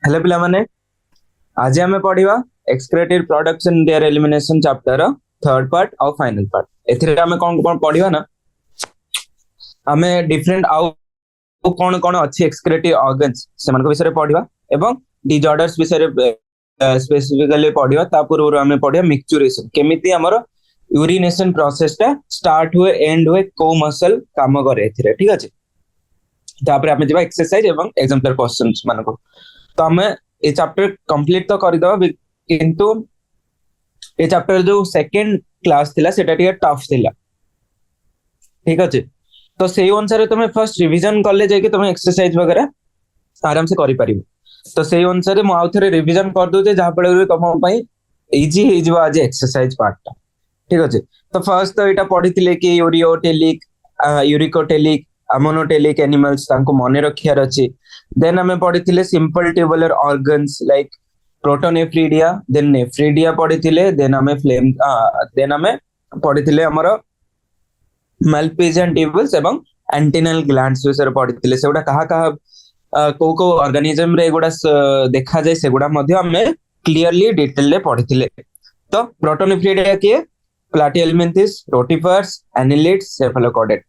Hello पिला माने आज आमे पढ़िबा excretory products and their elimination chapter third part और फाइनल पार्ट। एथिरे आमे कोन कोन पढ़िबा ना आमे डिफरेंट आउ कोन कोन अछि एक्सक्रेटरी ऑर्गन्स सेमान को विषय पढ़िबा एवं डिसऑर्डर्स विषय स्पेसिफिकली पढ़िबा। ता पूर्व आमे पढ़िबा मिक्सचुरेशन केमिति हमर यूरिनेशन प्रोसेस टा स्टार्ट हुए एंड हुए को मसल काम करे एथिरे। ठीक अछि, तापर आमे जेबा एक्सरसाइज एवं एग्जांपल क्वेश्चंस मान को। तो हमें ये चैप्टर कंप्लीट तो कर दबा किंतु ये चैप्टर जो सेकंड क्लास थिला सेटा टिके टफ थिला। ठीक अछि, तो सेही अनुसार तुम फर्स्ट रिवीजन करले जाके तुम एक्सरसाइज वगैरह आराम से करि परिबो। तो सेही अनुसार मु आउ थरे रिवीजन कर दउ जे जहा पळे तुम पई इजी हे जवा आज एक्सरसाइज पार्ट टा। ठीक अछि, तो फर्स्ट तो एटा पढिथिले कि यूरियोटेलिक यूरिकोटेलिक अमोनोटेलिक एनिमल्स तांको मने रखियार अछि। देन हमें पढ़िथिले simple tubular organs like protonephridia, then nephridia पढ़िथिले। देन हमें पढ़िथिले हमर माल्पिजियन ट्यूबुल्स एवं एंटिनल ग्लैंड्स विषय पढ़िथिले। सेगुडा कहा कहा को को ऑर्गेनिज्म रे एगुडा देखा जाय सेगुडा मध्ये हमें क्लियरली डिटेल रे पढ़िथिले। तो प्रोटोनेफ्रिडिया के प्लैटिहेल्मिन्थेस, रोटिफर्स, एनालिड्स, सेफालोकॉडेट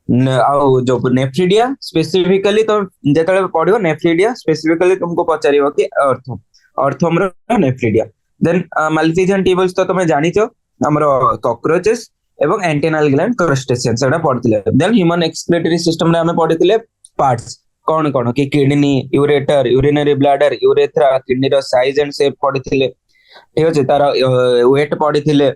जो नेफ्रिडिया स्पेसिफिकली तो जेतले पढिबो नेफ्रिडिया स्पेसिफिकली तुमको पचारिबो कि अर्थम रो नेफ्रिडिया। देन माल्पिजियन ट्यूबुल्स तो तुम जानिचो हमरो कॉकरोचेस एवं एंटिनल ग्लैंड क्रस्टेशियंस एटा पढिथिले। देन ह्यूमन एक्सक्रीटरी सिस्टम रे हमें पढिथिले पार्ट्स कोन कोन कि kidney, ureter, urinary bladder, urethra, kidney रो साइज एंड शेप पढिथिले। ठीक अछि, तार वेट पढिथिले।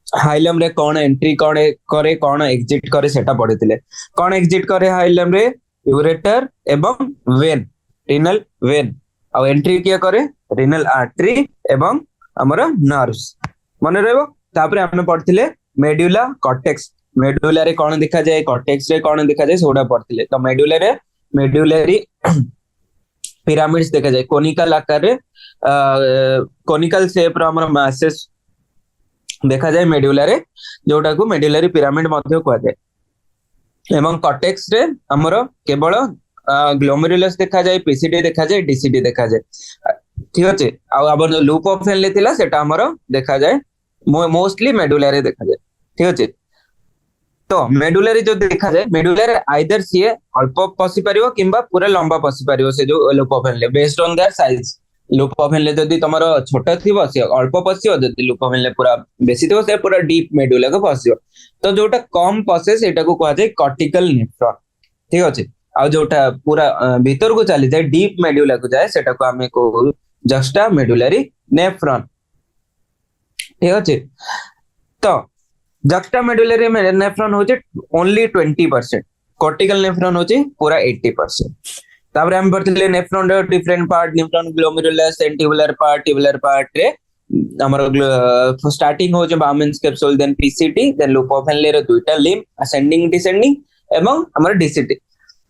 हाइलम रे कौन एंट्री करे कौन एग्जिट करे सेटा पढ़िथिले। कौन एग्जिट करे हाइलम रे यूरेटर एवं वेन रीनल वेन और एंट्री किया करे रीनल आर्टरी एवं हमर नर्व्स मने रहबो। तापर हमें पढ़िथिले मेडुला कॉर्टेक्स, मेडुला रे कौन देखा जाए कॉर्टेक्स रे कौन देखा जाए सोडा पढ़िथिले। तो मेडुला रे मेडुलरी पिरामिड्स देखा जाए कोनिकल आकार रे कोनिकल शेप रो हमर मासेस देखा जाए मेडुला रे जोटा को मेडुलरी पिरामिड मध्य कहआ जाए। एवं कॉर्टेक्स रे हमरो केवल ग्लोमेरुलस देखा जाए, पीसीडी देखा जाए, डीसीडी देखा जाए। ठीक अछि, आ अब जो लूप ऑफ हेनले थिला सेटा हमरो देखा जाए मोस्टली मेडुला रे देखा जाए। ठीक अछि, तो मेडुलरी जो देखा जाए मेडुलर आइदर सीए अल्प पसी परिबो किंबा पूरा लंबा पसी परिबो से जो loop of Henley based on their size. Loop of Henley जदी तमरो छोट थिबो से अल्प पसियो, जदी लूप ऑफ हेनले पूरा बेसी थिबो से पूरा डीप मेडुला को पसियो। तो जोटा कम पसे सेटा को कहआ जाय कॉर्टिकल नेफ्रॉन। ठीक अछि, आ जोटा पूरा भीतर को चली जाय डीप मेडुला को जाय सेटा को हमें को जस्टा मेडुलरी नेफ्रॉन। ठीक अछि, तो जस्टा मेडुलरी नेफ्रॉन होचे ओनली 20%, कॉर्टिकल नेफ्रॉन होचे पूरा 80%। तापर हम पढ़थिले नेफ्रॉन रो different part, nephron glomerulus and tubular part रे हमर स्टार्टिंग हो जे Bowman's capsule, then PCT, then loop of Henle रो दुईटा लिम्ब असेंडिंग डिसेंडिंग एवं हमर डीसीटी।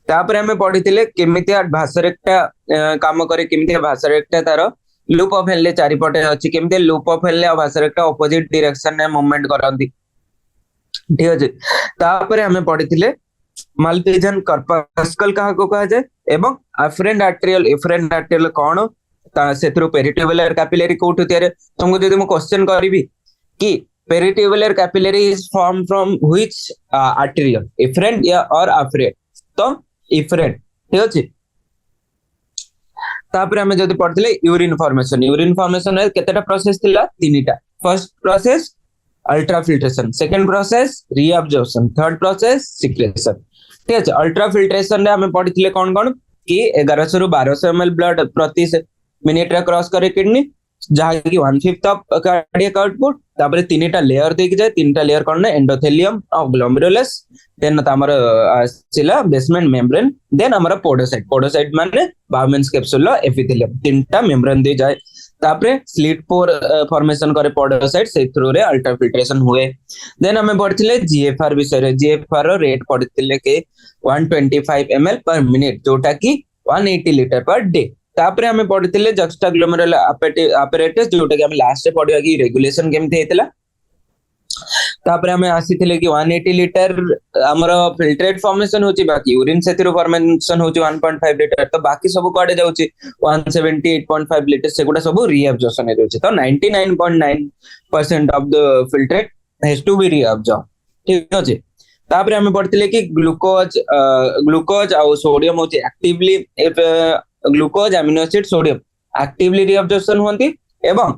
तापर हम पढ़िथिले केमितिया भासरेक्टा काम करे, केमितिया भासरेक्टा तार लूप ऑफ हेनले चारि पटे अछि, केमितिया लूप ऑफ हेनले और भासरेक्टा ऑपोजिट डायरेक्शन रे मूवमेंट करंती। ठीक अछि, तापर हम पढ़िथिले माल्पिजियन कॉर्पस्कल कहा को कहा जाए एवं एफरेंट आर्टेरियल कौन सेथरो पेरिट्यूबुलर कैपिलरी कोठ होतियारे। तुमको जदि मु क्वेश्चन करबी कि peritubular capillary is form from which arterial, efferent या और एफरेंट, तो एफरेंट। ठीक अछि, तापर हम जदि पढ़थिले यूरिन फॉर्मेशन रे केतेटा प्रोसेस थिला तीनटा। First process ultrafiltration, second process reabsorption, third process secretion. ठीक अछि, अल्ट्राफिल्ट्रेशन रे हमें पढ़िथिले कोन कोन कि 1100 रु 1200 ml ब्लड प्रति मिनिट रे क्रॉस करे किडनी, जहा कि 1/5 ऑफ कार्डियक आउटपुट। तापर तीनटा लेयर देख जाए, तीनटा लेयर कोन एंडोथेलियम और ग्लोमेरुलस, देन हमर सिला बेसमेंट मेम्ब्रेन, देन हमर पोडोसाइट माने बाउमेंस कैप्सूल रो एपिथेलियम, तीनटा मेम्ब्रेन दे जाए। तापरे स्लिट पोर फॉर्मेशन करे पोडोसाइट से थ्रू रे अल्ट्राफिल्ट्रेशन हुए। देन हमें पढ़थिले जीएफआर विषय रे, जीएफआर रो रेट पढ़थिले के 125 ml पर मिनिट जोटा कि 180 लीटर पर डे। तापरे हमें पढ़थिले जक्स्टाग्लोमेरुलर apparatus जोटा कि हम लास्ट रे पढ़िया कि रेगुलेशन केमते हेतला। तापर हमें आसीथिले कि 180 लीटर हमर फिल्ट्रेट फॉर्मेशन होची बाकी यूरिन सेथिरो फॉर्मेशन होची 1.5 लीटर तो बाकी सब कोडे जाउची 178.5 लीटर सेगुडा सब रीअब्जॉर्प्शन हे जाउची तो 99.9% of the filtrate has to be reabsorb ठीक अछि तापर हमें पढ़तिले कि ग्लूकोज आ सोडियम होची actively glucose amino acid sodium actively reabsorption होंती एवं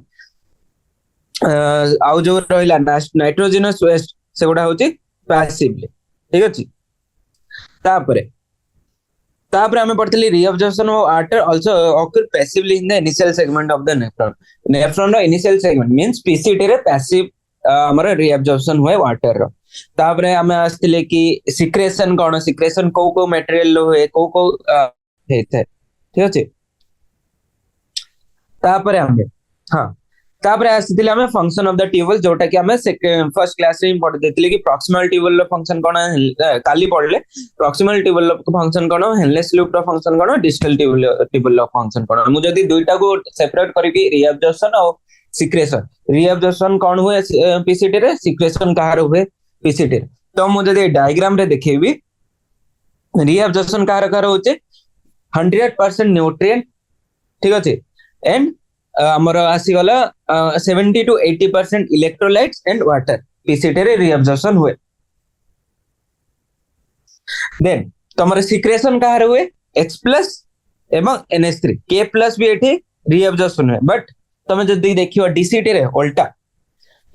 आउ जो रहिला नाइट्रोजनस वेस्ट सेगुडा होची पैसिवली ठीक अछि तापर तापर हमें पढ़तिले reabsorption of water also occur passively in the initial segment of the nephron रो इनिशियल सेगमेंट मींस पीसीटी रे पैसिव हमर रीअब्जॉर्प्शन हुए वाटर रो तापर हमें आस्तिले कि सिक्रेशन कोन सिक्रेशन को मटेरियल हुए को हेते ठीक अछि तापर हमें हां तापर आस्तिले हमें फंक्शन ऑफ द ट्यूबवेल जोटा कि हमें फर्स्ट क्लास रे पढ़ देतिले कि प्रॉक्सिमल ट्यूबवेल रो फंक्शन कोन काली पढ़ले प्रॉक्सिमल ट्यूबवेल रो फंक्शन कोन हेनलेस लूप रो फंक्शन कोन डिस्टल ट्यूबवेल रो फंक्शन कोन मु जदी दुईटा को सेपरेट करी कि रीअब्जॉर्प्शन और सिक्रेशन रीअब्जॉर्प्शन कोन हुए पीसीटी रे सिक्रेशन कहार हुए पीसीटी तो मु जदी डायग्राम रे देखेबी रीअब्जॉर्प्शन कहार होचे 100% न्यूट्रिएंट ठीक अछि एंड हमर आसी गला 70 to 80% electrolytes and water PCT रे रीअब्जॉर्प्शन हुए देन तमरे सिक्रेशन कहार हुए H+ एवं NH3 K+ भी एठी रीअब्जॉर्प्शन हुए बट तमे जदी देखियो डीसीटी रे उल्टा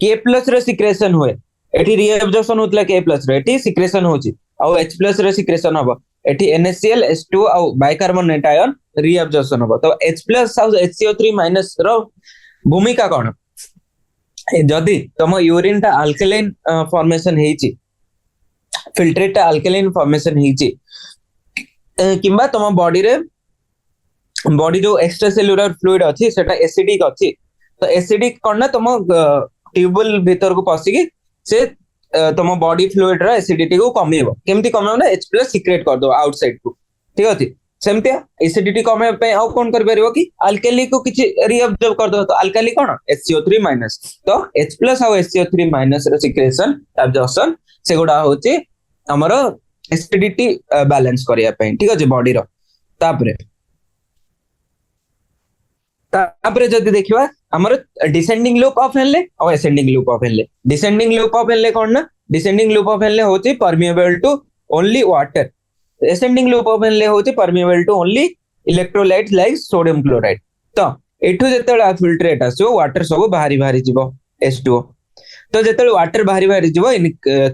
K+ रे सिक्रेशन हुए एठी रीअब्जॉर्प्शन होतला K+ रे एठी सिक्रेशन होची और H+ रे सिक्रेशन हबो एठी NaCl H2 और बाइकार्बोनेट आयन रीअब्जॉर्प्शन हबो तो H+ और HCO3- रो भूमिका कोन जदी तम यूरिन ता अल्कलाइन फॉर्मेशन हेची फिल्ट्रेट ता अल्कलाइन फॉर्मेशन हेची किबा तम बॉडी जो एक्स्ट्रा सेल्युलर फ्लूइड अछि सेटा एसिडिक अछि तो एसिडिक कोन ना तम ट्यूबवेल भीतर को पसिकी से तम बॉडी फ्लूइड रा एसिडिटी को कमेबो केमती कमेबो ना H+ सीक्रेट कर दो आउटसाइड को ठीक अछि सेमते एसिडिटी कमे पे आउ कोन कर परिबो कि अल्कली को किछि रीअब्जॉर्ब कर दो तो अल्कली कोन HCO3- तो H+ और HCO3- रे सिक्रेशन एब्जॉर्प्शन सेगुडा होची हमरो एसिडिटी बैलेंस करिया पे ठीक अछि बॉडी रो तापरे जदी देखिबा हमर डिसेंडिंग लूप ऑफ हेले और ascending loop of Henle descending loop of Henle कोन ना डिसेंडिंग लूप ऑफ हेले होची permeable to only water ascending loop of Henle होची permeable to only electrolytes like sodium chloride तो एठु जेतेला filtrate आसो water सब बाहरी जिवो H2O तो जेतेला वाटर बाहरी जिवो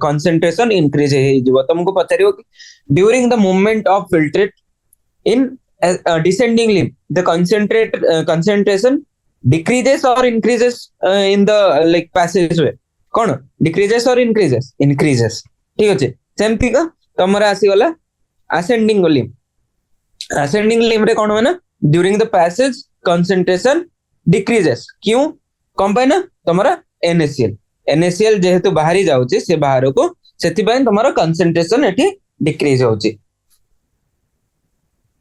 कंसंट्रेशन इंक्रीज हे जिवो तुमको पचारियो कि during the movement of filtrate in descending limb the concentration decreases or increases in the like passageway cone decreases or increases ठीक अछि सेमती का तमरा आसी गला ascending limb रे कोन होना during the passage concentration decreases क्यों कम पाए ना तमरा NaCl जेहेतु बाहरी जाउची से बाहर को सेति पय तमरा concentration एठी डिक्रीज होउची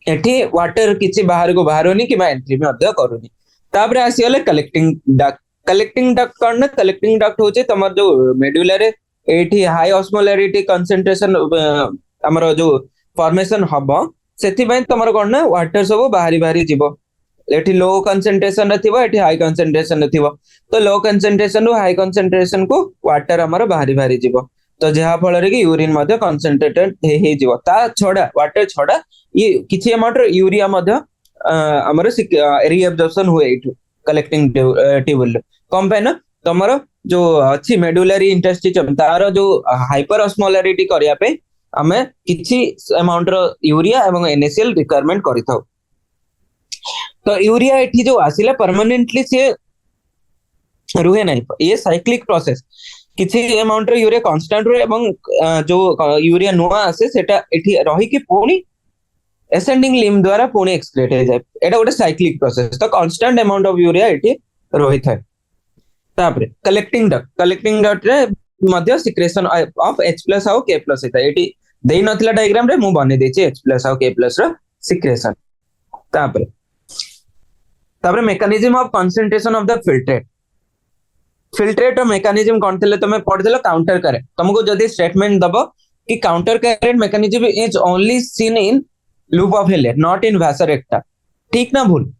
एठी वाटर किछि बाहर को बाहरोनी कि एंट्री में अध्यय करूनी तापर आसी गले कलेक्टिंग डक्ट करना कलेक्टिंग डक्ट होचे तमर जो मेडुला रे एठी हाई ऑस्मोलैरिटी कंसंट्रेशन हमर जो फॉर्मेशन हबो सेति पय तमर कोन वाटर सब बाहरी जिवो एठी लो कंसंट्रेशन रे थिबो एठी हाई कंसंट्रेशन रे थिबो तो लो कंसंट्रेशन रो हाई कंसंट्रेशन को वाटर हमर बाहरी जिवो तो जहा फल रे कि यूरिन मध्ये कंसंट्रेटेड हे जिवो ता छोडा वाटर छोडा ये किछि अमाउंट यूरिया मध्ये हमर रीअब्जॉर्प्शन हुए इटु कलेक्टिंग ट्यूबवेल कम पे ना तमरो जो अछि मेडुलरी इंटरस्टिशियम तार जो हाइपर ऑस्मोलैरिटी करिया पे हमें किछि अमाउंट रो यूरिया एवं NaCl रिक्वायरमेंट करिथौ तो यूरिया एठी जो आसिला परमानेंटली से रुहे नहीं ये साइक्लिक प्रोसेस किछि अमाउंट रो यूरिया कांस्टेंट रो एवं जो यूरिया नुआ आसे सेटा एठी रही कि पुनी असेंडिंग लिम्ब द्वारा पुनी एक्सक्रेट हे जाय एटा गोटे साइक्लिक प्रोसेस तो कांस्टेंट अमाउंट ऑफ यूरिया एठी रही थाय तापरे कलेक्टिंग डक्ट रे मध्य सिक्रेशन ऑफ H+ और K+ हेता एठी देई नथिला डायग्राम रे मु बने देछि H+ और K+ रो सिक्रेशन तापरे mechanism of concentration of the filtrate filtrate mechanism कौन थे तुम पढ़िदेल काउंटर करेंट तुमको जदि स्टेटमेंट दब कि counter current mechanism is only seen in loop of हेले नॉट इन वासरेक्टा ठीक ना भूल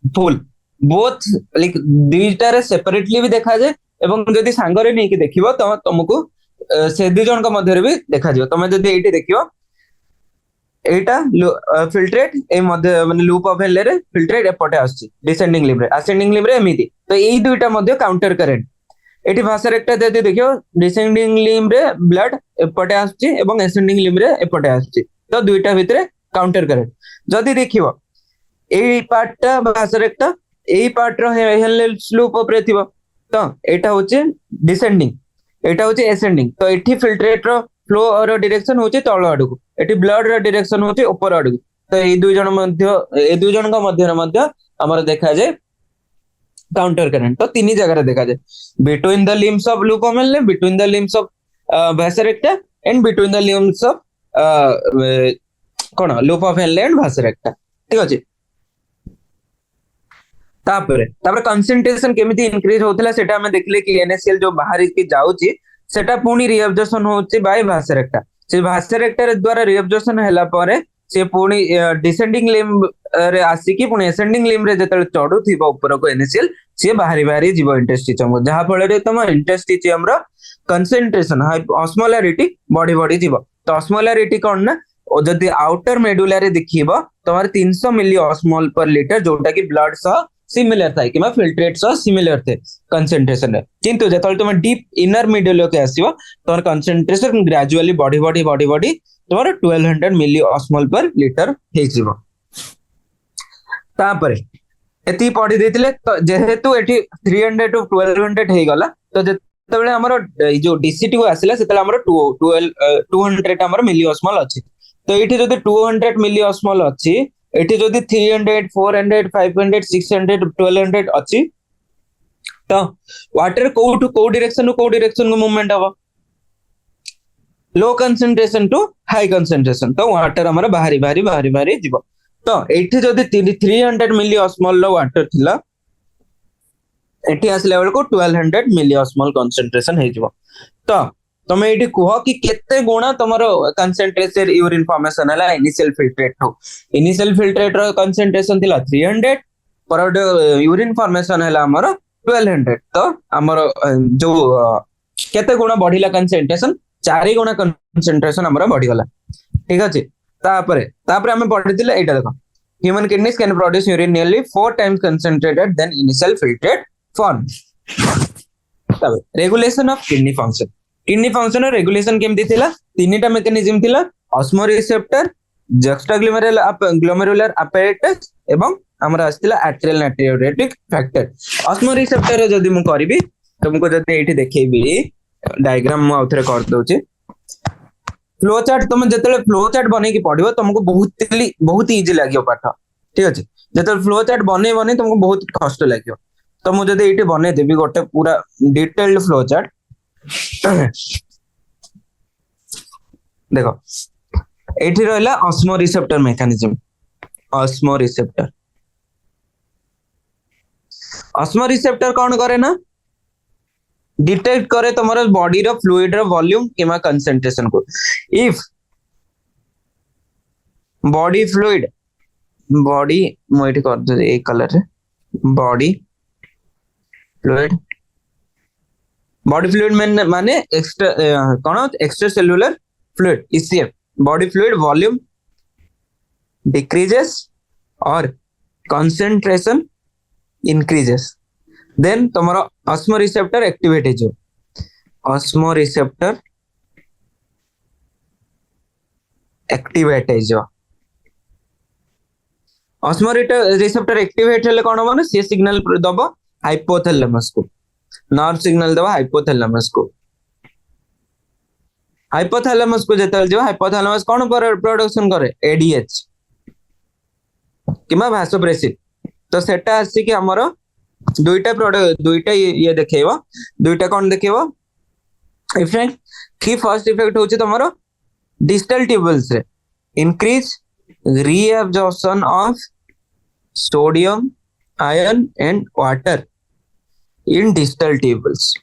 भूल बोथ लाइक दुईटारे सेपरेटली भी देखा जाए एवं जदि सांगरे नहीं कि देखिबो तो तुमको से दु जन मध्य भी देखा जाए तुम जदि एठी देखिबो एटा फिल्ट्रेट ए मध्य माने लूप ऑफ हेले रे फिल्ट्रेट एपटे आछि डिसेंडिंग लिंब रे असेंडिंग लिंब रे एमिति तो एई दुईटा मध्य काउंटर करेंट एठी वासरेक्टा जदि देखियो डिसेंडिंग लिंब रे ब्लड एपटे आछि एवं असेंडिंग लिंब रे एपटे आछि तो दुईटा भितरे काउंटर करेंट जदि देखिबो एई पार्टटा वासरेक्टा एई पार्ट रो हेले लूप ऊपर थिबो तो एटा होचे डिसेंडिंग एटा होचे असेंडिंग तो एठी फिल्ट्रेट रो फ्लो और डायरेक्शन होचे तळ आडू एठी ब्लड रो डायरेक्शन होचे ऊपर आडू तो ए दुई जन का मध्य हमर देखा जाय काउंटर करंट तो तीन जगह देखा जाए between the limbs of loop of Henle between the limbs of vasa recta and between the limbs of कोन loop of Henle and vasa recta ठीक अछि तापर कंसंट्रेशन केमिति इंक्रीज होतला सेटा हमें देखले कि NaCl जो बाहर की जाउची सेटा पुनी रिएब्जॉर्प्शन होची बाय वासरेक्टा से वासरेक्टा द्वारा रिएब्जॉर्प्शन हैला परे से पुनी डिसेंडिंग लिम्ब रे आसी की पुनी असेंडिंग लिम्ब रे जतल चढु थिबो ऊपर को NaCl से बाहरी जीवो इंटरस्टिशियम जहा फळे रे तम इंटरस्टिशियम रो कंसंट्रेशन ऑस्मोलारिटी बॉडी जीवो तो ऑस्मोलारिटी कोन ना ओ जदी आउटर मेडुला रे देखिबो तमार 300 मिली ऑस्मोल पर लीटर जोटा कि ब्लड सह सिमिलर था कि फिल्ट्रेट सह सिमिलर थे कंसंट्रेशन रे किंतु जतल तुम डीप इनर मिडल के आसीबो तोर कंसंट्रेशन ग्रेजुअली बॉडी तोर 1200 मिली ऑस्मोल पर लीटर हे जिवो तापरे एती पढी देतिले तो जेहेतु एठी 300 टू 1200 हे गला तो जेतेबेले हमर जो DC2 आसिला सेतेले हमर 200 हमर मिली ऑस्मोल अछि तो एठी जदी 200 मिली ऑस्मोल अछि एठी जदी 300 400 500 600 1200 अछि तो वाटर को डायरेक्शन को मूवमेंट हबो low concentration to high concentration तो वाटर हमर बाहरी जीवो तो एठी जदी 300 मिली ऑस्मोल लो वाटर थिला एठी आसले बेल को 1200 मिली ऑस्मोल कंसंट्रेशन हे जीवो तो तमे एठी कहो कि केते गुणा तमरो कंसंट्रेशन यूरिन फॉर्मेशन हला इनिशियल फिल्ट्रेट रो कंसंट्रेशन थिला 300 पर यूरिन फॉर्मेशन हला हमरो 1200 तो हमरो जो केते गुणा बढ़िला कंसंट्रेशन 4 गुणा कंसंट्रेशन हमरो बढ़ी गला ठीक अछि तापरे हमें पढ़िथिले एटा देखो human kidneys can produce urine nearly 4 times concentrated than initial filtrate form तबे regulation of kidney function regulation केमती थिला तीनटा मेकानिज्म थिला ऑस्मो रिसेप्टर जुक्स्टाग्लोमेरुलर apparatus एवं हमरा आस्तिला आर्टेरियल नाट्रियोरेटिक फैक्टर ऑस्मो रिसेप्टर जदी मु करबी तुमको जदी एठी देखेबी डायग्राम मु आउथरे कर दोची फ्लो चार्ट तुम जतले फ्लो चार्ट बने की पढिबो तुमको बहुत इजी लागियो पाठ ठीक अछि जतले फ्लो चार्ट बने तुमको बहुत कष्ट लागियो तो मु जदी एठी बने देबी गोटे पूरा डिटेल्ड फ्लो चार्ट देखो एठी रहला osmoreceptor mechanism osmoreceptor कौन करे ना डिटेक्ट करे तुम्हारा बॉडी रो फ्लूइड रो वॉल्यूम किमा कंसंट्रेशन को इफ बॉडी फ्लूइड बॉडी मोइट कर दे ए कलर रे बॉडी फ्लूइड माने एक्स्ट्रा कोन extracellular fluid ECF body fluid volume decreases और कंसंट्रेशन इंक्रीजेस देन तुम्हारा ऑस्मो रिसेप्टर एक्टिवेट हो osmoreceptor activate osmoreceptor activate हेले कोन होबो से सिग्नल दबो हाइपोथैलेमस को नर्व सिग्नल दबो हाइपोथैलेमस को जेतल जो हाइपोथैलेमस कोन प्रोडक्शन करे ADH किमा भासोप्रेसिन तो सेटा आसी कि हमरो दुईटा ये देखेबो दुईटा कोन देखेबो इफेक्ट की फर्स्ट इफेक्ट होची तमरो डिस्टल ट्यूबल्स रे increase reabsorption of sodium iron and water in distal tubules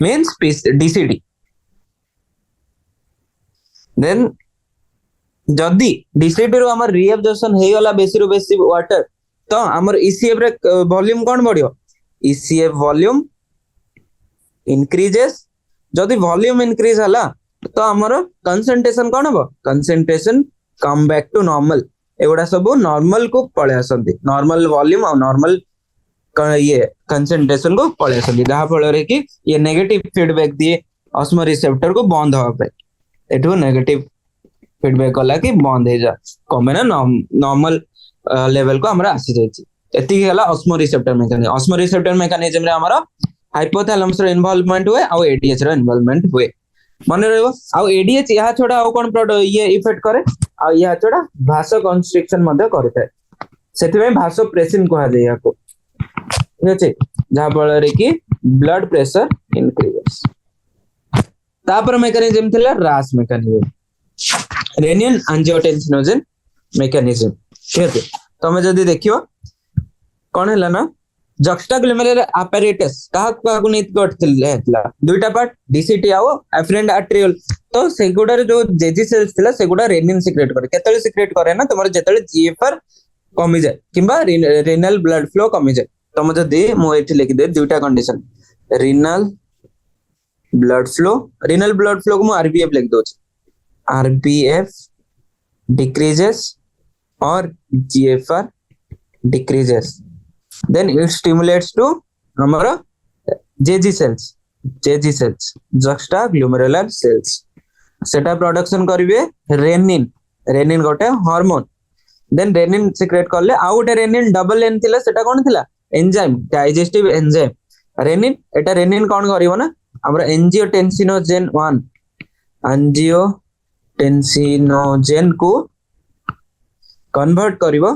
means DCT. Then जदि DCT रो हमर रीअब्जॉर्प्शन हे गला बेसी रो बेसी वाटर तो हमर ECF रे वॉल्यूम कोन बढ़ियो ECF वॉल्यूम इंक्रीजेस जदि वॉल्यूम इंक्रीज हला तो हमर कंसंट्रेशन कोन हो कंसंट्रेशन कम बैक टू नॉर्मल एगुडा सब नॉर्मल को पळे आसंती नॉर्मल वॉल्यूम और नॉर्मल ये कंसंट्रेशन को पळे आसंती जहा फल रे कि ये नेगेटिव फीडबैक दिए ऑस्मो रिसेप्टर को बंद होवा पे एठो नेगेटिव फीडबैक कला कि बंद हे जा कमे ना नॉर्मल लेवल को हमरा आसी जाई छी एति हला ऑस्मो रिसेप्टर मैकेनिज्म रे हमरा हाइपोथैलेमस रो इन्वॉल्वमेंट हुए और एडीएच रो इन्वॉल्वमेंट हुए मन रहबो आ एडीएच या छोड़ा और कोन ये इफेक्ट करे आ या छोड़ा भासो कंस्ट्रिक्शन मध्ये करते सेति में भासो प्रेसिन कहा जाय याको ठीक अछि जहा फल रे कि ब्लड प्रेशर इंक्रीजेस तापर मैकेनिज्म थिला रास मैकेनिज्म रेनिन एंजियोटेंसिनोजन मैकेनिज्म ठीक अछि तमे जदी देखियो कोन हला ना जक्स्टाग्लोमेरुलर apparatus कहा को नीत गठथिला दुईटा पार्ट डीसीटी आओ एफरेंट आर्टेरियल तो सेगुडा जो जेजी सेल्स थिला सेगुडा रेनिन सिक्रेट करे केतले सिक्रेट करे ना तमर जेतले जीएफआर कमी जाय किबा रेनल ब्लड फ्लो कमी जाय तम जदी मो एठी लिखि दे दुईटा कंडीशन रेनल ब्लड फ्लो को मो आरबीएफ लिख दो आरबीएफ डिक्रीजेस और GFR decreases then it stimulates to हमारा जेजी सेल्स juxtaglomerular cells सेटा प्रोडक्शन करिवे रेनिन गोटे हार्मोन देन रेनिन सिक्रेट करले आ गोटे रेनिन डबल एन थिला सेटा कोन थिला एंजाइम डाइजेस्टिव एंजाइम रेनिन कोन करिवो ना हमरा एंजियोटेंसिनोजेन 1 को कन्वर्ट करिवो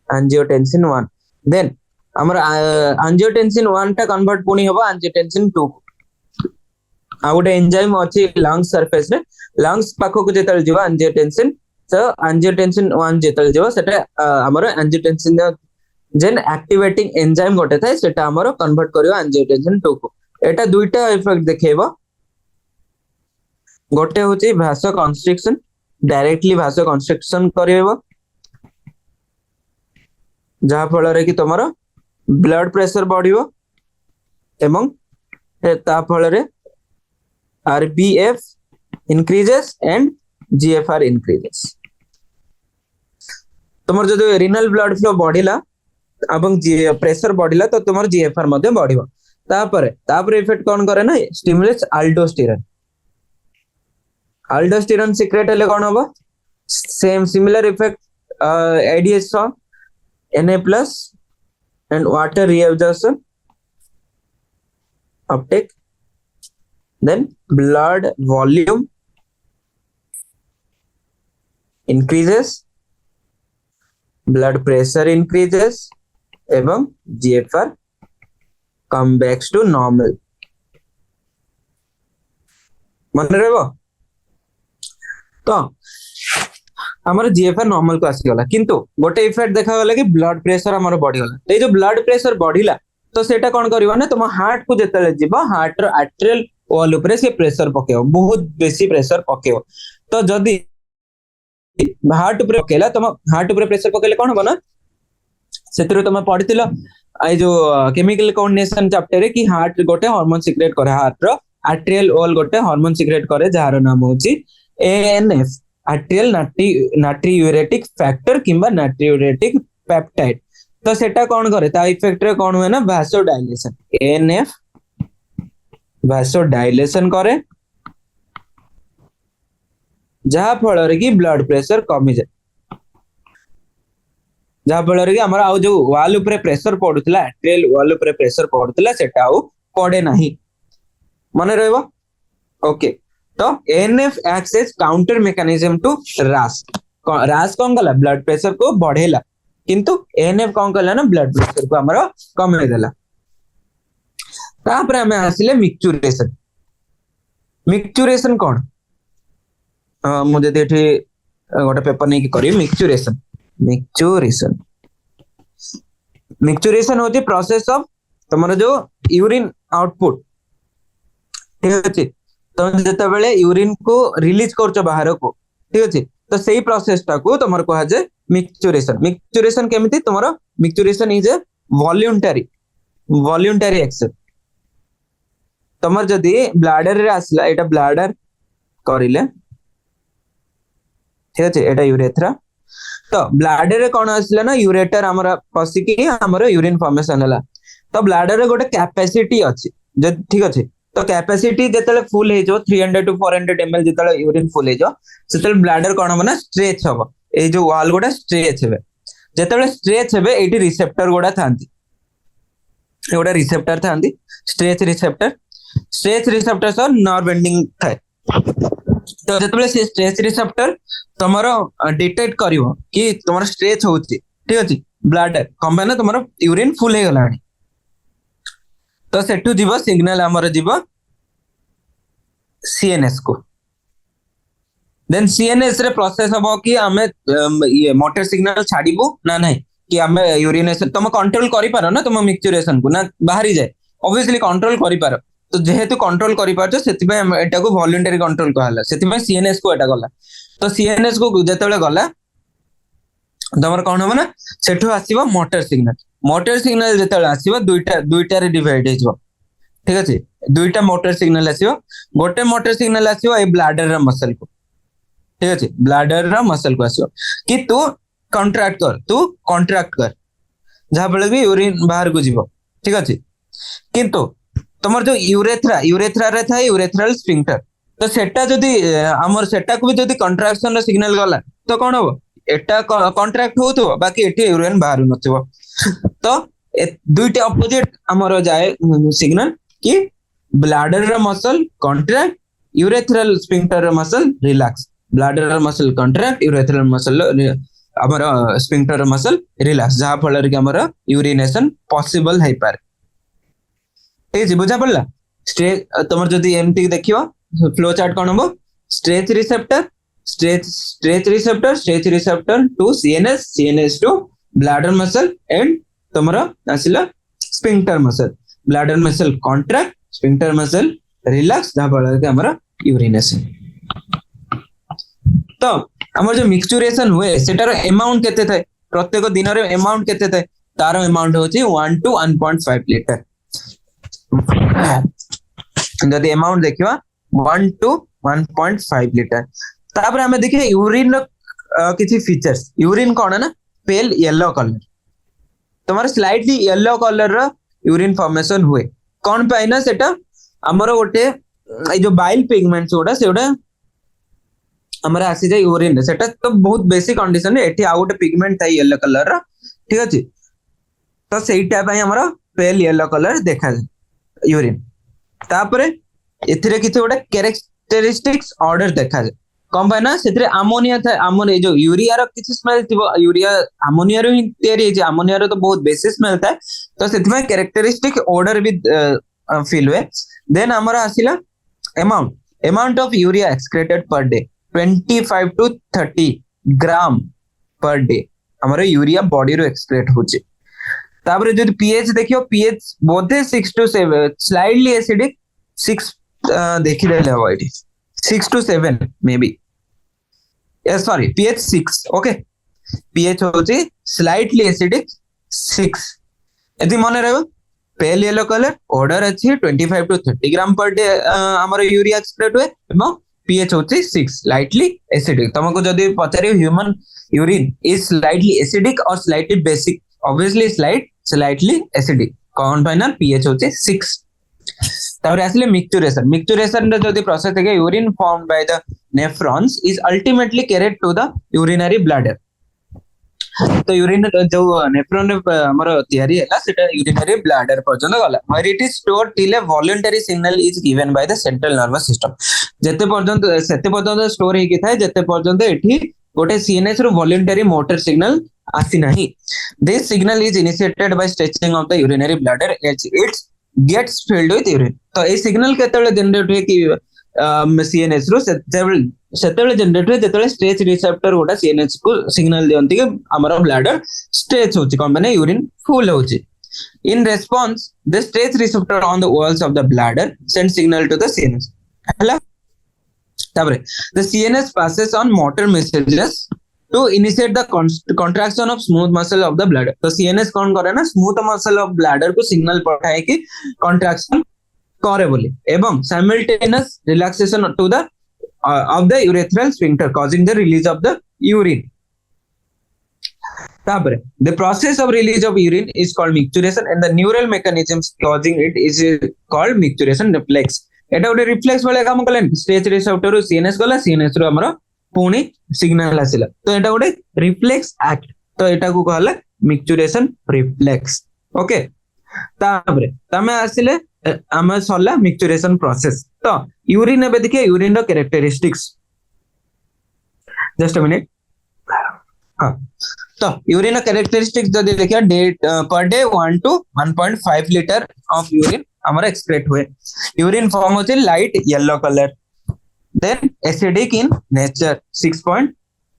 एंजियोटेंसिन 1 देन हमर एंजियोटेंसिन 1 टा कन्वर्ट पुनी होबो एंजियोटेंसिन 2 आ गोटे एंजाइम अछि लंग्स सरफेस रे लंग्स पाखो को जेतल जीवा एंजियोटेंसिन तो एंजियोटेंसिन 1 जेतल जीवा सेटा हमर एंजियोटेंसिन जेन एक्टिवेटिंग एंजाइम गोटे थाय सेटा हमर कन्वर्ट करियो एंजियोटेंसिन 2 को एटा दुईटा इफेक्ट देखेबो गोटे होची भासो कंस्ट्रिक्शन डायरेक्टली भासो कंस्ट्रिक्शन करियो जहा फल रे कि तमरो ब्लड प्रेशर बढ़ियो एवं ता फल रे RBF increases and GFR increases तमर जो रिनल ब्लड फ्लो बढ़िला एवं प्रेशर बढ़िला तो तमर जीएफआर मध्ये बढ़ियो तापर इफेक्ट कोन करे ना स्टिमुलेट्स अल्डोस्टेरोन सिक्रेट हेले कोन होबो same similar effect ADH Na plus and water reabsorption uptake then blood volume increases blood pressure increases एवं GFR come back to normal मन रहबो तो हमर जीएफआर नॉर्मल को आसी गला किंतु गोटे इफेक्ट देखा गला कि ब्लड प्रेशर हमर बढ़ी गला तो जो ब्लड प्रेशर बढ़िला तो सेटा कोन करबो ना तुम हार्ट को जेतले जीवा हार्ट रो आर्टेरियल वॉल ऊपर से प्रेशर पकेओ बहुत बेसी प्रेशर पकेओ तो जदी हार्ट ऊपर पकेला तुम हार्ट ऊपर प्रेशर पकेले कोन हो ना सेतरो तुम पढितिलो आई जो केमिकल कोऑर्डिनेशन चैप्टर रे कि हार्ट गोटे हार्मोन सिक्रेट करे हार्ट रो आर्टेरियल वॉल गोटे हार्मोन सिक्रेट करे जार नाम होची एएनएफ आर्टेरियल नाट्रियूरेटिक फैक्टर किंबा नाट्रियूरेटिक पेप्टाइड तो सेटा कोन करे ता इफेक्ट रे कोन हुए ना वासोडाइलेशन एएनएफ वासोडाइलेशन करे जहा फल रे कि ब्लड प्रेशर कमी जाय जहा फल रे कि हमरा आ जो वॉल ऊपर प्रेशर पडुतला आर्टेरियल वॉल ऊपर प्रेशर पडुतला सेटा आ पडे नाही माने रहबो ओके तो ANF acts as counter mechanism to रास कौन कला ब्लड प्रेशर को बढ़ेला किंतु एएनएफ कौन कला ना ब्लड प्रेशर को हमरो कमे देला तापर हमें आसिले मिक्चुरेशन कौन मु जदि एठी गोटे पेपर नै करी मिक्चुरेशन मिक्सचुरेशन होची प्रोसेस ऑफ तमरो जो यूरिन आउटपुट ठीक अछि तुम जते बेले यूरिन को रिलीज करछो बाहर को ठीक अछि तो सेही प्रोसेस टा को तमर कहा जे मिक्सचुरेशन मिक्सचुरेशन केमिति तमरो मिक्सचुरेशन इज ए वॉल्यूंटरी एक्शन तमर जदी ब्लैडर रे आसला एटा ब्लैडर करिले ठीक अछि एटा यूरेथ्रा तो ब्लैडर रे कोन आसला ना यूरेटर हमरा पसिकी हमरा यूरिन फॉर्मेशन हला तो ब्लैडर रे गोटे कैपेसिटी अछि जे ठीक अछि तो कैपेसिटी जेतले फुल हे जो 300 टू 400 ml जेतले यूरिन फुल हे जो सेतले ब्लैडर कोन हबो ना स्ट्रेच हबो ए जो वॉल गोटा स्ट्रेच हेबे जेतले स्ट्रेच हेबे एटी रिसेप्टर गोटा थांती एगोटा रिसेप्टर थांती स्ट्रेच रिसेप्टर सर नर्व एंडिंग थाए तो जेतले से स्ट्रेच रिसेप्टर तमरो डिटेक्ट करिवो कि तमरो स्ट्रेच होउची ठीक अछि ब्लैडर कंबाइन तमरो यूरिन फुल हे गलानी तो सेटू जीवो सिग्नल हमर जीवो सीएनएस को देन सीएनएस रे प्रोसेस हबो कि हमें ये मोटर सिग्नल छाड़ीबो ना नहीं कि हमें यूरिनेशन तुम कंट्रोल करि पारो ना तुम मिक्सचुरेशन को ना बाहरी जाए ऑब्वियसली कंट्रोल करि पारो तो जेहेतु कंट्रोल करि पारछो सेति पे एटा को वॉलंटरी कंट्रोल कहला सेति पे सीएनएस को एटा गला तो सीएनएस को जेतेले गला तमर कोन हो ना सेठो आसीबो मोटर सिग्नल जेतेले आसीबो दुईटा रे डिवाइड हेजो ठीक अछि दुईटा मोटर सिग्नल आसीबो गोटे मोटर सिग्नल आसीबो ए ब्लैडर रा मसल को ठीक अछि ब्लैडर रा मसल को आसीबो कि तू कॉन्ट्रैक्ट कर जहां बेले भी यूरिन बाहर को जीवो ठीक अछि किंतु तमर जो यूरेथ्रा रे था यूरेथ्रल स्फिंक्टर तो सेटा जदी हमर सेटा को भी जदी कंट्रैक्शन रा सिग्नल गला तो कोन हो एटा कॉन्ट्रैक्ट होतो बाकी एठी यूरिन बाहर नथिबो तो दुईटा ऑपोजिट हमर जाए सिग्नल कि ब्लैडर रा मसल कॉन्ट्रैक्ट यूरेथ्रल स्फिंक्टर रा मसल रिलैक्स ब्लैडर रा मसल कॉन्ट्रैक्ट यूरेथ्रल मसल हमर स्फिंक्टर मसल रिलैक्स जहां फल कि हमर यूरिनेशन पॉसिबल है पार ठीक बुझा पड़ला स्ट्रेच तुम जदि एमती देखियो फ्लो चार्ट कोन हो stretch receptor to CNS to bladder muscle and तुमरा आसिला sphincter muscle bladder muscle contract sphincter muscle relax जहां फल कि हमर यूरिनेशन तो हमर जो मिक्सचुरेशन हुए सेटार अमाउंट केते थाए प्रत्येक दिन रे अमाउंट केते थाए तार अमाउंट होची 1 to 1.5 लीटर जदि अमाउंट देखिवा 1 to 1.5 लीटर तापर हमें देखिए यूरिन किछि फीचर्स यूरिन कोन है ना पेल येलो कलर तुम्हारे स्लाइटली येलो कलर रो यूरिन फॉर्मेशन हुए कोन पाइ ना सेटा हमरो गोटे ए जो बाइल पिगमेंट्स ओडा सेडा हमरा आसी जाय यूरिन सेटा तो बहुत बेसिक कंडीशन है एठी आ गोटे पिगमेंट थाई येलो कलर रो ठीक अछि तो सेटा पई हमरा पेल येलो कलर देखा जाय यूरिन तापरे एथिरे किछि गोटे कैरेक्टरिस्टिक्स ऑर्डर देखा जाय कम पाइ ना सेथिरे अमोनिया था अमोनिया जो यूरिया रो किछि स्मेल थिबो यूरिया अमोनिया रो ही तयारी जे अमोनिया रो तो बहुत बेसिक स्मेल था तो सेथिमे कैरेक्टरिस्टिक ऑर्डर भी फील हुए देन हमरा आसीला amount of urea excreted per day 25 to 30 gram per day हमारे यूरिया बॉडी रो एक्सक्रेट होचे तापर जो पीएच देखियो pH Bodhe 6 to 7 slightly acidic 6 देखि देले हो eighty 6 to 7 may be sorry pH 6 okay pH होचे स्लाइटली एसिडिक 6 यदि मन रहबो पेल येलो कलर ऑर्डर अछि 25 to 30 ग्राम पर डे हमारे यूरिया एक्सक्रेट हुए एवं pH होची 6 स्लाइटली एसिडिक तुमको जदी पचारे human urine is slightly acidic और slightly basic obviously slightly acidic कौन फाइनल pH होची 6 तापर आसले मिक्सचुरेशन रे जदी प्रोसेस है urine formed by the nephrons is ultimately carried to the urinary bladder तो यूरिन जो नेफ्रॉन हमर तयारी हैला सेटा यूरिनरी ब्लैडर पर्यंत गला where it is stored till a voluntary signal is given by the central nervous system जते पर्यंत सेते पर्यंत स्टोर हे कि थाए जते पर्यंत एठी गोटे सीएनएस रो वॉलंटरी मोटर सिग्नल आसी नाही this signal is initiated by stretching of the urinary bladder as it gets filled with urine तो ए सिग्नल केतले जनरेट हे कि सीएनएस रो सेतेबेले जनरेट हुए जेतेबेले स्ट्रेच रिसेप्टर गोटा सीएनएस को सिग्नल दियंती कि हमर ब्लैडर स्ट्रेच होची कोन माने यूरिन फुल होची in response the stretch receptor on the walls of the bladder send signal to the CNS हला ताबरे the CNS passes on motor messages to initiate the contraction of smooth muscle of the bladder तो CNS कौन करे ना smooth muscle of bladder को signal पठाए कि contraction करे बोली एवं simultaneous relaxation to the of the urethral sphincter causing the release of the urine तापर the process of release of urine is called micturition and the neural mechanisms causing it is called micturition reflex एटा गोटे reflex वाला काम कलेन stretch receptor रो CNS गला CNS रो हमरो पुनी signal आसिला तो एटा गोटे reflex act तो एटा को कहला मिक्चुरेशन रिफ्लेक्स ओके तापर तमे आसिले हम सरला मिक्चुरेशन प्रोसेस तो यूरिन एबे देखिए यूरिन रो कैरेक्टरिस्टिक्स जस्ट अ मिनिट हां तो यूरिन कैरेक्टरिस्टिक्स जदि देखिए day per day 1 to 1.5 litre of urine हमारा एक्सक्रेट हुए यूरिन फॉर्म होते light yellow colour then acidic in nature 6 point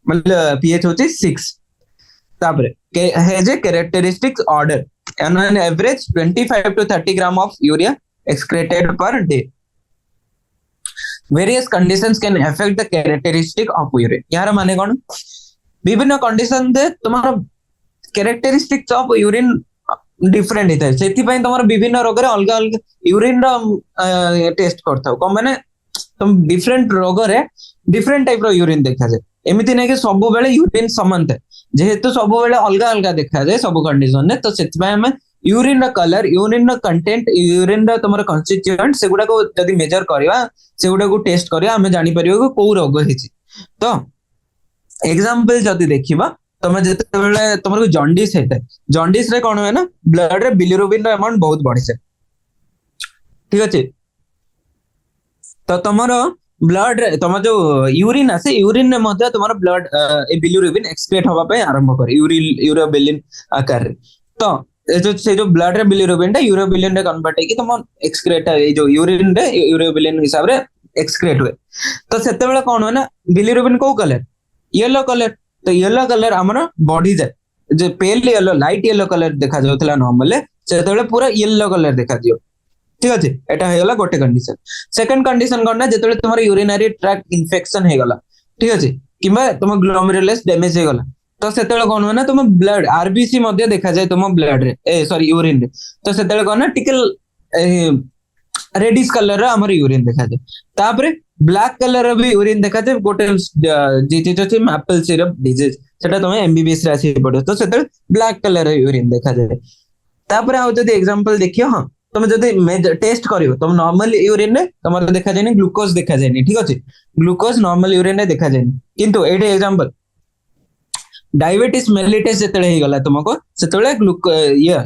मतलब पीएच होते 6 तापर has a characteristics order an average 25 to 30 gram of urea excreted per day various conditions can affect the characteristic of urine यार माने कोन विभिन्न condition दे तुम्हारा characteristics of urine different होता है सेति पई तुम्हारा विभिन्न रोग रे अलग अलग यूरिन रो टेस्ट करथाओ को माने तुम डिफरेंट रोग रे डिफरेंट टाइप रो यूरिन देखा जाय एमिति नै कि सब बेले यूरिन समान थे जेहेतु सब बेले अलग अलग देखा जाय सब कंडीशन ने तो सेति पई हम यूरिन रो कलर यूरिन रो कंटेंट यूरिन रो तुम्हारा कन्स्टिट्यूएंट सेगुडा को यदि मेजर करबा सेगुडा को टेस्ट करबा हम जानि परियो को रोग हिची तो एग्जांपल जदि देखिबा तमे जते बेले तमरो जॉन्डिस हेते जॉन्डिस रे कोन होय ना ब्लड रे बिलिरुबिन रो अमाउंट बहुत बढ़ी से ठीक अछि तो तमरो ब्लड रे तम जो यूरिन आसे यूरिन रे मध्ये तमरो ब्लड ए बिलिरुबिन एक्सक्रेट होबा पे आरंभ करे यूरोबिलिन आकार रे तो से जो ब्लड रे बिलिरुबिन टा यूरोबिलिन रे कन्वर्ट हेकी तम एक्सक्रेट ए जो यूरिन रे यूरोबिलिन हिसाब रे एक्सक्रेट हुए तो सेते बेले कोन होय ना बिलिरुबिन को कलर येलो कलर तो येलो कलर हमर बॉडी जाय जे pale yellow light yellow colour देखा जाउतला नॉर्मल सेतेबेले पूरा येलो कलर देखा दियो ठीक अछि एटा हेला गोटे कंडीशन सेकंड कंडीशन कोन ना जेतेबेले तुम्हारा यूरिनरी ट्रैक्ट इन्फेक्शन हे गला ठीक अछि किबा तुम ग्लोमेरुलस डैमेज हे गला तो सेतेबेले कोन हो ना तुम ब्लड आरबीसी मध्ये देखा जाय तुम ब्लड रे ए सॉरी यूरिन रे तो सेतेबेले कोन ना टिकल रेडिश कलर रा हमर यूरिन देखा जाय तापरे ब्लैक कलर भी यूरिन देखा जाय गोटे डिजीज अछि मैपल सिरप डिजीज सेटा तुम एमबीबीएस रे आसी पड़ो तो सेते ब्लैक कलर यूरिन देखा जाय तापर आउ जदी एग्जांपल देखियो हां तुम जदी टेस्ट करियो तुम नॉर्मल यूरिन रे तमर देखा जायनी ग्लूकोज देखा जायनी ठीक अछि ग्लूकोज नॉर्मल यूरिन रे देखा जायनी किंतु एडे एग्जांपल डायबिटीज मेलिटस जेतले हे गला तुमको सेतले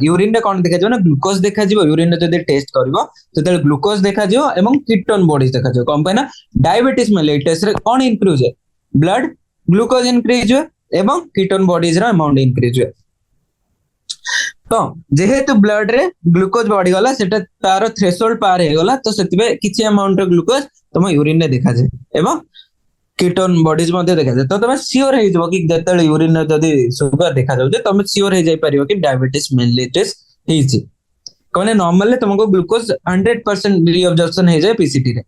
यूरिन रे कोन देखा जाय ना ग्लूकोज देखा जिवो यूरिन रे जदी टेस्ट करबो सेतले ग्लूकोज देखा जिवो एवं कीटोन बॉडीज देखा जिवो कम पे ना डायबिटीज मेलिटस रे कोन इंक्रीज है ब्लड ग्लूकोज इंक्रीज है एवं कीटोन बॉडीज रा अमाउंट इंक्रीज है तो जेहेतु ब्लड रे ग्लूकोज बढ़ी गला सेटा तार थ्रेशोल्ड पार हे गला तो सेतिबे किछि अमाउंट रो ग्लूकोज तुम यूरिन रे देखा जाय एवं कीटोन बॉडीज मध्ये देखा जाय तो तुम श्योर हे जबो कि जतले यूरिन रे जदी शुगर देखा जाउ तुम श्योर हे जाय परियो कि डायबिटीज मेलिटस हेछि कोने नॉर्मली तुमको ग्लूकोज 100% रीअब्जॉर्प्शन हे जाय पीसीटी रे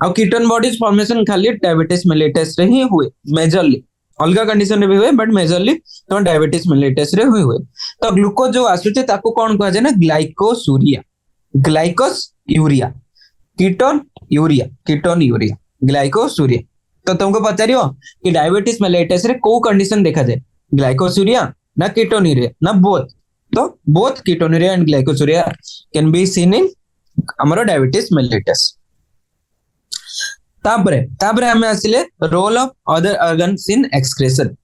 आ कीटोन बॉडीज फॉर्मेशन खाली डायबिटीज मेलिटस रे ही हुए मेजरली अलगा कंडीशन रे भी हुए बट मेजरली तो डायबिटीज मेलिटस रे हुए तो ग्लूकोज जो आसुचे ताको कोन कहै छै ना ग्लाइकोस यूरिया कीटोन यूरिया ग्लाइकोसूरिया तो तुमको पचारियो कि डायबिटीज मेलिटस रे को कंडीशन देखा जाए ग्लाइकोसूरिया ना कीटोन यूरिया ना बोथ तो both ketonuria and glycosuria can be seen in हमरो डायबिटीज मेलिटस तापरे हमें आसिले role of other organs in excretion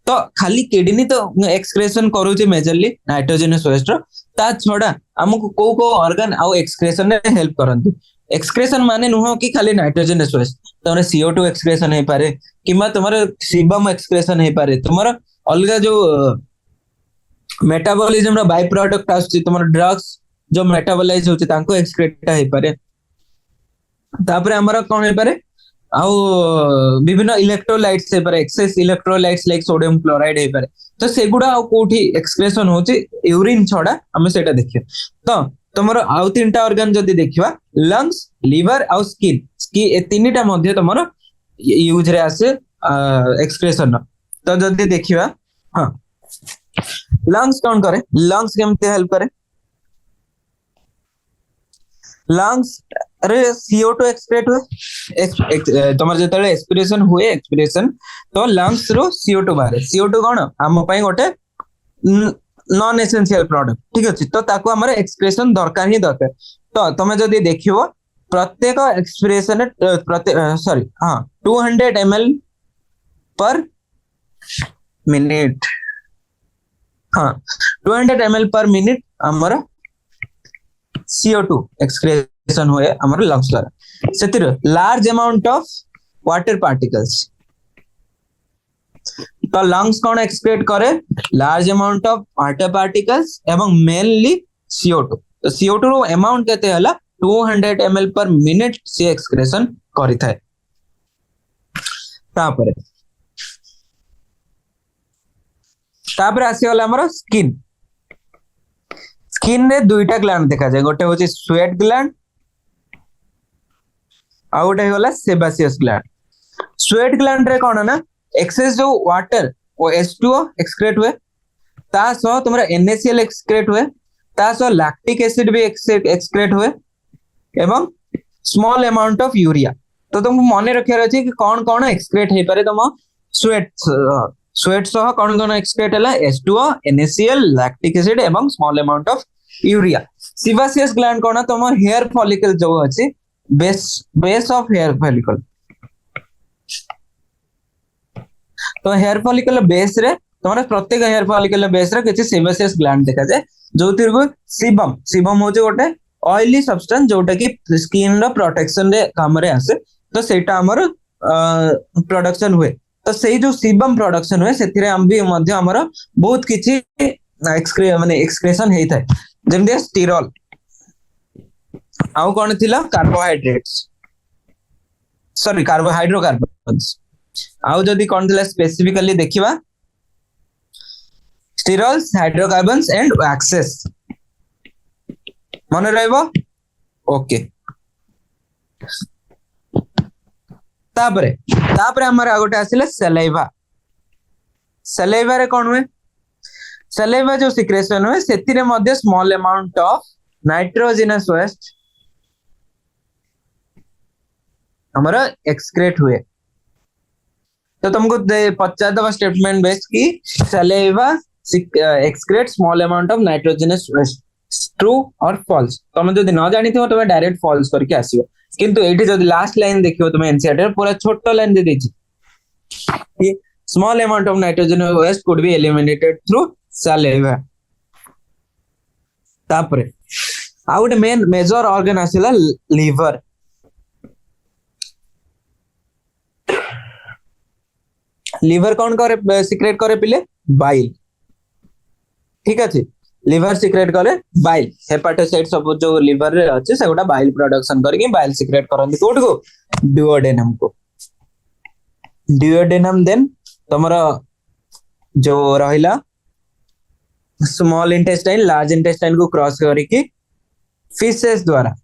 तो खाली किडनी तो एक्सक्रेशन करूची मेजरली नाइट्रोजनस वेस्ट ता छोड़ा हमको को ऑर्गन आ एक्सक्रेशन रे हेल्प करंती एक्सक्रेशन माने नुह कि खाली नाइट्रोजनस वेस्ट तमरे CO2 एक्सक्रेशन हे पारे किमा तमरे सीबम एक्सक्रेशन हे पारे तमरा अलगा जो मेटाबॉलिज्म रो बाय प्रोडक्ट आछी तमरा ड्रग्स जो मेटाबोलाइज होची तांको एक्सक्रेट हे पारे तापरे हमरा कोन हे पारे आउ विभिन्न इलेक्ट्रोलाइट्स हे पारे excess electrolytes like sodium chloride हे पारे तो सेगुडा आउ कोठी एक्सक्रेशन होची यूरिन छडा हम सेटा देखियो तो तमरो आउ तीनटा ऑर्गन जदी देखिवा लंग्स लिवर आउ स्किन ए तीनटा मध्ये तमरो यूज रे आसे एक्सक्रेशन तो जदी देखिवा हां लंग्स कौन करे लंग्स केमते हेल्प करे लंग्स रे CO2 एक्सक्रेट हुए तमर जेतले एक्सपिरेशन हुए एक्सपिरेशन तो लंग्स रो CO2 बारे CO2 कोन हम पई गोटे नॉन एसेंशियल प्रोडक्ट ठीक अछि तो ताको हमर एक्सप्रेशन दरकार ही दरकार तो तमे जदी देखियो प्रत्येक एक्सप्रेशन सॉरी हां 200 ml पर मिनट हाँ 200 ml पर मिनट हमर CO2 एक्सक्रेशन हुए हमर लंग्स द्वारा सेतिर large amount of water particles तो लंग्स कौन एक्सक्रेट करे large amount of water particles एवं मेनली CO2 तो CO2 रो अमाउंट केते हला 200 ml पर मिनट से एक्सक्रेशन करि थाए तापर आसी वाला हमर स्किन स्किन रे दुईटा ग्लैंड देखा जाए गोटे होची स्वेट ग्लैंड आ गोटे होला सेबासियस ग्लैंड स्वेट ग्लैंड रे कोन ना एक्सेस जो वाटर ओ H2O एक्सक्रेट हुए ता सह तुमरा NaCl एक्सक्रेट हुए ता सह लैक्टिक एसिड भी एक्सक्रेट हुए एवं स्मॉल अमाउंट ऑफ यूरिया तो तुमको मन रखियार अछि कि कोन कोन एक्सक्रेट हे पारे तुम स्वेट स्वेट सह कोन कोन एक्सक्रेट हला H2O NaCl लैक्टिक एसिड एवं small amount of urea sebaceous gland कोन तुम हेयर फॉलिकल जो अछि बेस ऑफ हेयर फॉलिकल तो हेयर फॉलिकल बेस रे तमरा प्रत्येक हेयर फॉलिकल बेस रे किछि सेबासियस ग्लैंड देखा जाय जोतिर को सीबम होजे गोटे ऑयली सब्सटेंस जोटा कि स्किन रो प्रोटेक्शन रे काम रे आसे तो सेटा हमर प्रोडक्शन हुए तो सेही जो सीबम प्रोडक्शन हुए सेथिरे हम भी मध्य हमर बहुत किछि माने एक्सक्रेशन हेई थाए जेमदे स्टीरॉल आउ कोन थिला कार्बोहाइड्रेट्स सॉरी हाइड्रोकार्बन्स आउ जदी कोन थिला स्पेसिफिकली देखिबा स्टीरॉल्स हाइड्रोकार्बन्स एंड वैक्सेस मन रहइबो ओके तापरे हमर आगोटे आसिले सलाइवा रे कोन हुए सलाइवा जो सिक्रेशन हुए सेतिरे मध्ये small amount of nitrogenous waste हमारा एक्सक्रेट हुए तो तुमको पचास दवा स्टेटमेंट बेस की saliva excrete small amount of nitrogenous waste true और फॉल्स तुम जदि न जानि थो तुम डायरेक्ट फॉल्स करके आसीबो किंतु एठी जदि लास्ट लाइन देखियो तुम एनसीईआरटी रे पूरा छोटो लाइन दे देछि ये small amount of nitrogen waste could be eliminated through saliva तापरे आउट मेन मेजर ऑर्गन आसिला लिवर लिवर कौन करे सिक्रेट करे पिले बाइल ठीक अछि लिवर सिक्रेट करे बाइल हेपाटोसाइट सब जो लिवर रे अछि सेगोटा बाइल प्रोडक्शन करके बाइल सिक्रेट करंती कोड को डुओडेनम देन तमरा जो रहिला स्मॉल इंटेस्टाइन लार्ज इंटेस्टाइन को क्रॉस करके फिशेस द्वारा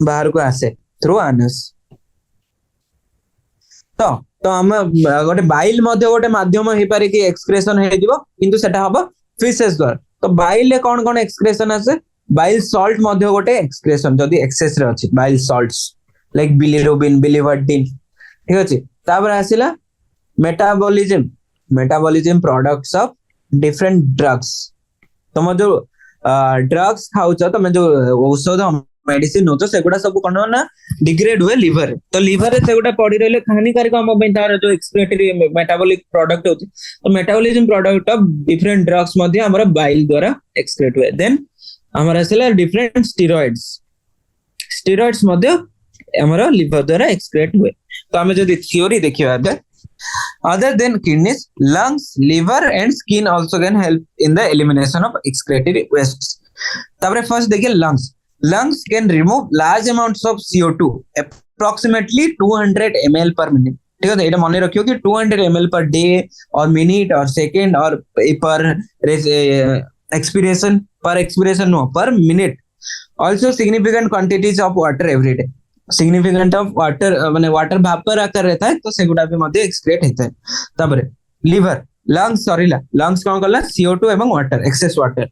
बाहर को आसे थ्रू एनस तो हम गोटे बाइल मध्ये गोटे माध्यम हे पारे कि एक्सक्रेशन हे दिबो किंतु सेटा हबो फिशेस द्वारा तो बाइल ले कोन कोन एक्सक्रेशन आसे बाइल सॉल्ट मध्ये गोटे एक्सक्रेशन जदी एक्सेस रे अछि bile salts like bilirubin biliverdin ठीक अछि तापर आसिला metabolism products of different drugs तुम जो ड्रग्स खाउछ तुम जो औषध मेडिसिन हो तो सेगुडा सब कोन ना डिग्रेड हुए लिवर तो लिवर रे सेगुडा पड़ी रहले हानिकारक हम पे तार जो एक्सक्रेटरी मेटाबॉलिक प्रोडक्ट होती तो metabolism product of different drugs मध्ये हमरा बाइल द्वारा एक्सक्रेट हुए देन हमरा सेला डिफरेंट स्टेरॉइड्स मध्ये हमरा लिवर द्वारा एक्सक्रेट हुए तो हमें जो थ्योरी देखिबा other than kidneys lungs liver and skin also can help in the elimination of excretory wastes तापर फर्स्ट देखिए lungs can remove large amounts of CO2 approximately 200 ml per minute. ठीक है, मन रखियो कि 200 ml per day or minute or second or per expiration no per minute. Also significant quantities of water every day. significant of water माने water भापर आकार रहता है तो सेगुडा भी मध्य एक्सक्रेट होता है. तबरे लिवर लंग्स लंग्स कौन कला CO2 एवं water excess water.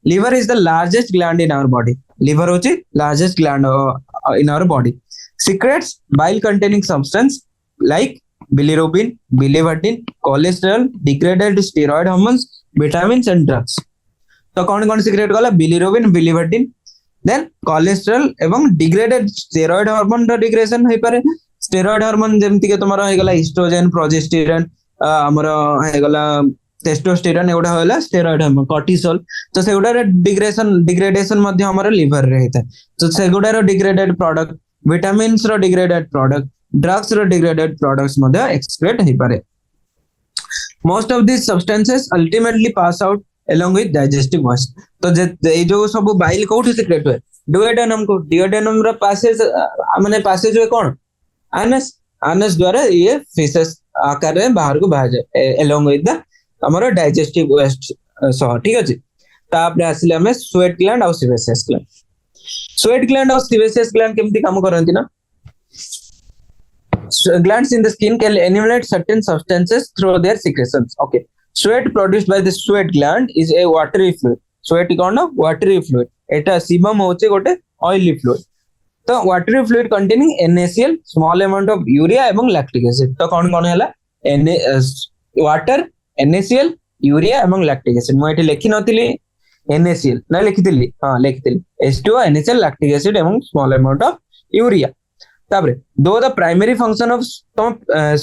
liver is the largest gland in our body. liver होची largest gland in our body. secretes bile containing substance like bilirubin, biliverdin, cholesterol, degraded steroid hormones, vitamins and drugs. तो कौन secrete कला bilirubin, biliverdin, then cholesterol एवं degraded steroid hormone रो degradation होई पारे. steroid hormone जेमति के तुम्हारा हे गला estrogen, progesterone, हमरो हे गला टेस्टोस्टेरोन एगुडा होला स्टेरॉइड हार्मोन कॉर्टिसोल. तो सेगुडा डिग्रेडेशन मध्य हमर लिवर रे हेता. तो सेगुडा रो डिग्रेडेड प्रोडक्ट, विटामिन्स रो डिग्रेडेड प्रोडक्ट, ड्रग्स रो डिग्रेडेड प्रोडक्ट्स मध्य एक्सक्रेट हे पारे. Most of this substances ultimately pass out along with digestive waste. तो जे जो सब बाइल कोठी सिक्रेट हुए डुओडेनम को डुओडेनम रो पासेज माने पासेज हुए कोन आनस द्वारा ये फेसेस आकार में बाहर को बाहर जाए along with the हमरो डाइजेस्टिव वेस्ट सह. ठीक अछि. तापरे आसिले हमें स्वेट ग्लैंड और सीबेसियस ग्लैंड. स्वेट ग्लैंड और सीबेसियस ग्लैंड केमति काम करंती ना. glands in the skin can eliminate certain substances through their secretions. Okay, sweat produced by the sweat gland is a watery fluid. sweat cone watery fluid. Etah sebum होचे गोटे oily fluid. तो watery fluid containing NaCl, small amount of urea एवं lactic acid. तो कोन हैला water, NaCl, urea एवं lactic acid. मैं एठी लिखि नथिली NaCl ना लिखितली लिखितली H2O, NaCl, लैक्टिक एसिड एवं स्मॉल अमाउंट ऑफ यूरिया. ताबरे दो द प्राइमरी फंक्शन ऑफ तुम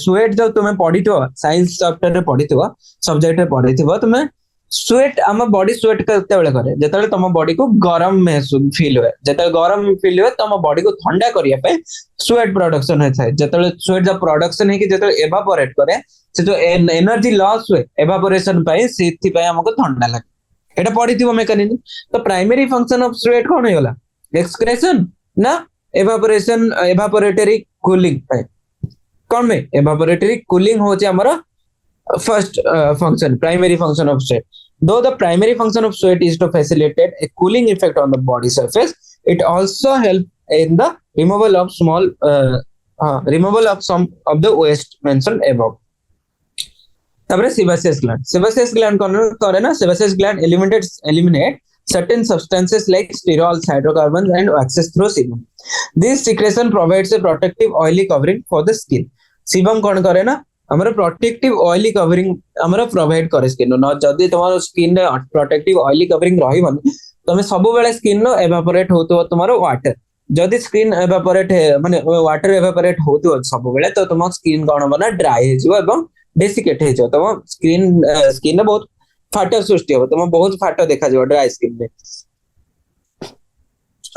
स्वेट जो तुम्हें पढिथो साइंस चैप्टर रे पढिथो सब्जेक्ट रे पढिथो तुम्हें स्वेट हम बॉडी स्वेट करते बेले करे जेतले तुम बॉडी को गरम महसूस फील हुए. जेतले गरम फील हुए तुम बॉडी को ठंडा करिया पे स्वेट प्रोडक्शन होय थाए. जेतले स्वेट जो प्रोडक्शन है कि जेतले एवापोरेट करे से जो एनर्जी लॉस हुए एवापोरेशन पाए सेथि पाए हमको ठंडा लागे. एटा पढिथिबो मेकानिज्म. तो प्राइमरी फंक्शन ऑफ स्वेट कोन होला एक्सक्रेशन ना एवापोरेशन एवापोरेटरी कूलिंग पाए. कोन में एवापोरेटरी कूलिंग होचे हमरो first function, primary function of sweat. Though the primary function of sweat is to facilitate a cooling effect on the body surface, it also helps in the removal of some of the waste mentioned above. तबरे sebaceous gland करे ना. sebaceous gland eliminate certain substances like sterols, hydrocarbons and waxes through sebum. This secretion provides a protective oily covering for the skin. sebum कौन करे ना हमरो protective oily covering हमरो provide करे skin no. जदी तुम्हारो skin रे प्रोटेक्टिव ऑयली कवरिंग रहिबन तमे सब बेले स्किन नो एवापोरेट होतो तुम्हारो वाटर. जदी स्किन एवापोरेट माने वाटर एवापोरेट होतो सब बेले तो तुम स्किन कोन बना ड्राई हे जो एवं डेसिकेट हे जो तुम स्किन ने बहुत फाटा सृष्टि हो. तुम बहुत फाटा देखा जो ड्राई स्किन में.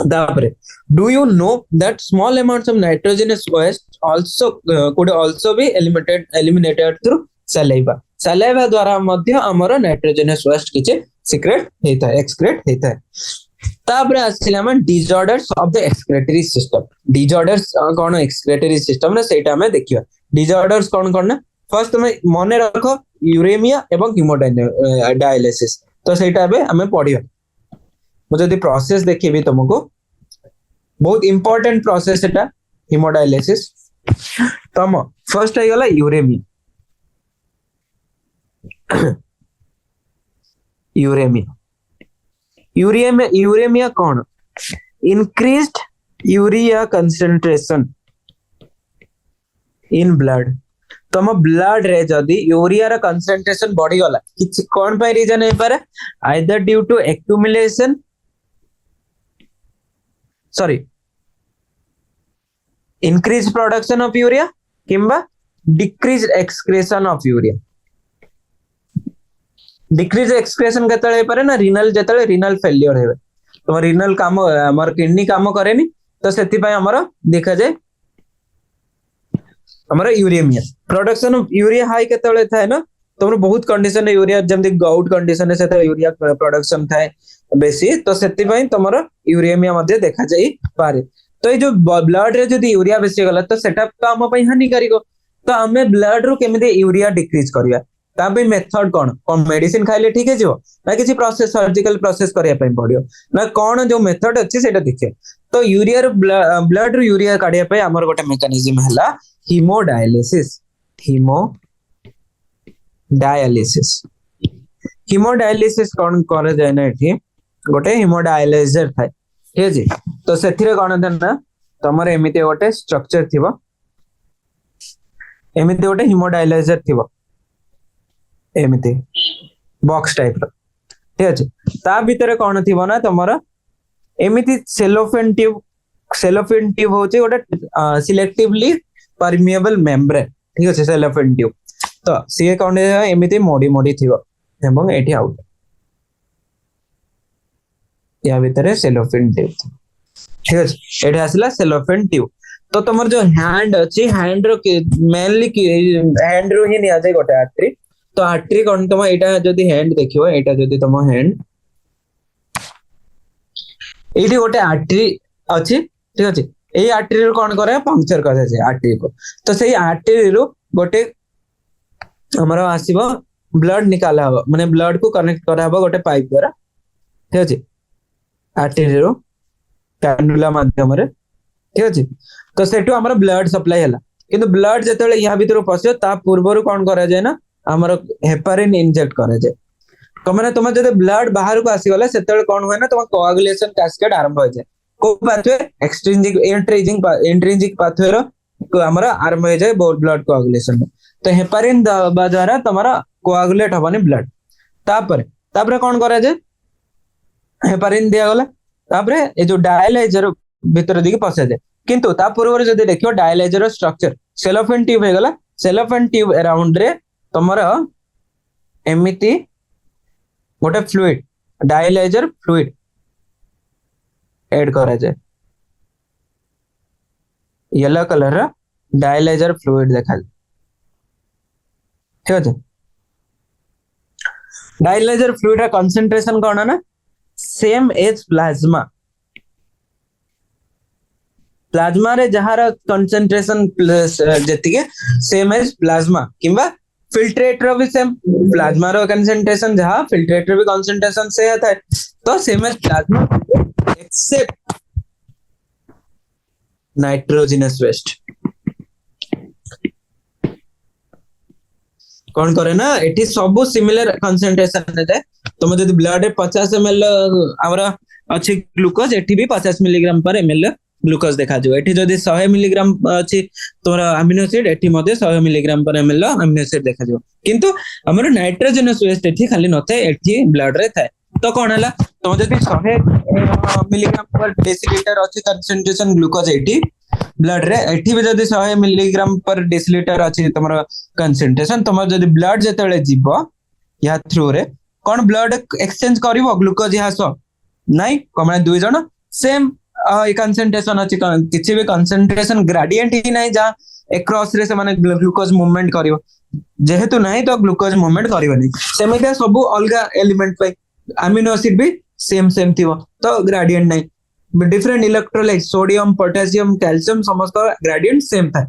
तापरे do you know that small amounts of nitrogenous waste also could also be eliminated through saliva. saliva द्वारा मध्य हमरो nitrogenous waste किचे secrete हेता है excrete हेता है. तापरे आसिला हम disorders of the excretory system. disorders cone excretory system ना सेटा में देखियो. disorders कोन ना फर्स्ट तुम मने रखो यूरेमिया एवं हीमोडायलिसिस. तो सेटा बे हमें पढियो. मुझे यदि प्रोसेस देखिए तुमको बहुत इंपोर्टेंट प्रोसेस एटा हीमोडायलिसिस. तम फर्स्ट है गला यूरेमिया. यूरेमिया कौन increased urea concentration in blood. तम ब्लड रे जदी यूरिया रा कंसंट्रेशन बढ़ी गला किछ कोन पे रीजन है पारे either due to accumulation increased production of urea किंबा decreased excretion of urea. decreased excretion केतळे पारे ना renal जेतळे renal failure हेबे तो renal काम हमर किडनी काम करेनी तो सेति पय हमर देखा जाय हमर uraemia production of urea high केतळे थाए ना. तमर बहुत कंडीशन है यूरिया जेमति गाउट कंडीशन है सेते यूरिया प्रोडक्शन थाए बेसी तो सेति पय तमर यूरेमिया मध्ये देखा जाई पारे. तो ये जो ब्लड रे जदी यूरिया बेसी गला तो सेटा तो हम पई हानिकारक। तो आमे ब्लड रो केमिते यूरिया डिक्रीज करिया ता पे मेथड कोन मेडिसिन खाइले ठीक है जो ना किसी प्रोसेस सर्जिकल प्रोसेस करिया पे पड़ियो ना कोन जो मेथड अछि सेटा देखिए। तो यूरिया रो ब्लड रो यूरिया काढिया पे हमर गोटे मेकानिज्म हला हीमोडायलिसिस। हीमोडायलिसिस कोन करे जाय ना एठी गोटे हीमोडायलाइजर थाय ठीक अछि। तो सेथिरे कोन देना तमर एमिते गोटे स्ट्रक्चर थिबो एमिते गोटे हीमोडायलाइजर थिबो एमिते बॉक्स टाइप रो ठीक अछि। ता भीतर कोन थिबो ना तमर एमिति सेलोफेन ट्यूब होचे गोटे सिलेक्टिवली परमिएबल मेम्ब्रेन ठीक अछि सेलोफेन ट्यूब। तो सी कोन एमिति मोडी मोडी थिबो एवं एठी आउट या भीतर सेलोफेन ट्यूब ठीक अछि। एठी आसला सेलोफेन ट्यूब। तो तमर जो हैंड अछि हैंड रो मेनली हैंड रो ही निया जाय गोटे आर्टरी। तो आर्टरी कोन तम एटा जदी हैंड देखियो एटा जदी तम हैंड एठी गोटे आर्टरी अछि ठीक अछि। एई आर्टरी रो कोन करे पंक्चर करे छै आर्टरी को। तो सेई आर्टरी रो गोटे हमरो आसीबो ब्लड निकाला हो माने ब्लड को कनेक्ट करा हो गोटे पाइप द्वारा ठीक अछि आर्टरी रो कैनुला माध्यम रे ठीक अछि। तो सेटू हमर ब्लड सप्लाई हला किंतु ब्लड जतेले या भीतर पसियो ता पूर्वरु कोन करा जाय ना हमर हेपारिन इंजेक्ट करा जाय। तो माने तुम जदि ब्लड बाहर को आसी गले सेतेले कोन होय ना तुम कोआगुलेशन कैस्केड आरंभ हो जाय। को पाथवे एक्सट्रिंसिक इंट्रिंसिक पाथवे रो हमर आरंभ हो जाय ब्लड कोआगुलेशन। तो हेपारिन द्वारा तमरा कोआगुलेट हबनी ब्लड। तापरे कोन करा जाय हेपारिन दिया गला तापरे ए जो डायलाइजर भीतर दिके पसे जाय। किंतु ता पूर्व जदि देखियो डायलाइजर स्ट्रक्चर सेलोफेन ट्यूब हे गला सेलोफेन ट्यूब अराउंड रे तमरा एमिति गोटे फ्लूइड डायलाइजर फ्लूइड ऐड करा जाए येलो कलर रा डायलाइजर फ्लूइड देखा ठीक है। डायलाइजर फ्लूइड रा कंसंट्रेशन कोन ना सेम एज प्लाज्मा। प्लाज्मा रे जहार कंसंट्रेशन जति के सेम एज प्लाज्मा किंबा फिल्ट्रेट रो भी सेम प्लाज्मा रो कंसंट्रेशन जहां फिल्ट्रेट रो भी कंसंट्रेशन से था। तो same as plasma except nitrogenous waste कौन करे ना एठी सब सिमिलर कंसंट्रेशन रहता है। तुम जदि ब्लड रे 50 ml हमरा अछि ग्लूकोज एठी भी 50 मिलीग्राम पर ml ग्लूकोज देखा जो। एठी जदि 100 मिलीग्राम अछि तोरा अमीनो एसिड एठी मध्ये 100 मिलीग्राम पर ml अमीनो एसिड देखा जो। किंतु हमर नाइट्रोजनस वेस्ट एठी खाली नथे एठी ब्लड रे थाए। तो कोन हला तुम जदि 100 मिलीग्राम पर डेसिलीटर अछि कंसंट्रेशन ग्लूकोज एठी ब्लड रे एठी भी जदि 100 मिलीग्राम पर डेसिलीटर अछि तमर कंसंट्रेशन तमर जदि ब्लड जतेले जीवो या थ्रू रे कोन ब्लड एक्सचेंज करिवो ग्लूकोज या सो नाही कमाय दुई जण सेम कंसंट्रेशन अछि किछि भी कंसंट्रेशन ग्रेडियंट ही नाही जा एक्रॉस रे से माने ग्लूकोज मूवमेंट करिवो जेहेतु नाही तो ग्लूकोज मूवमेंट करिवनी। सेमिते सब अलगा एलिमेंट पे अमीनो एसिड भी सेम सेम थिवो तो ग्रेडियंट नाही। Different electrolyte sodium potassium calcium समस्त ग्रेडियंट सेम था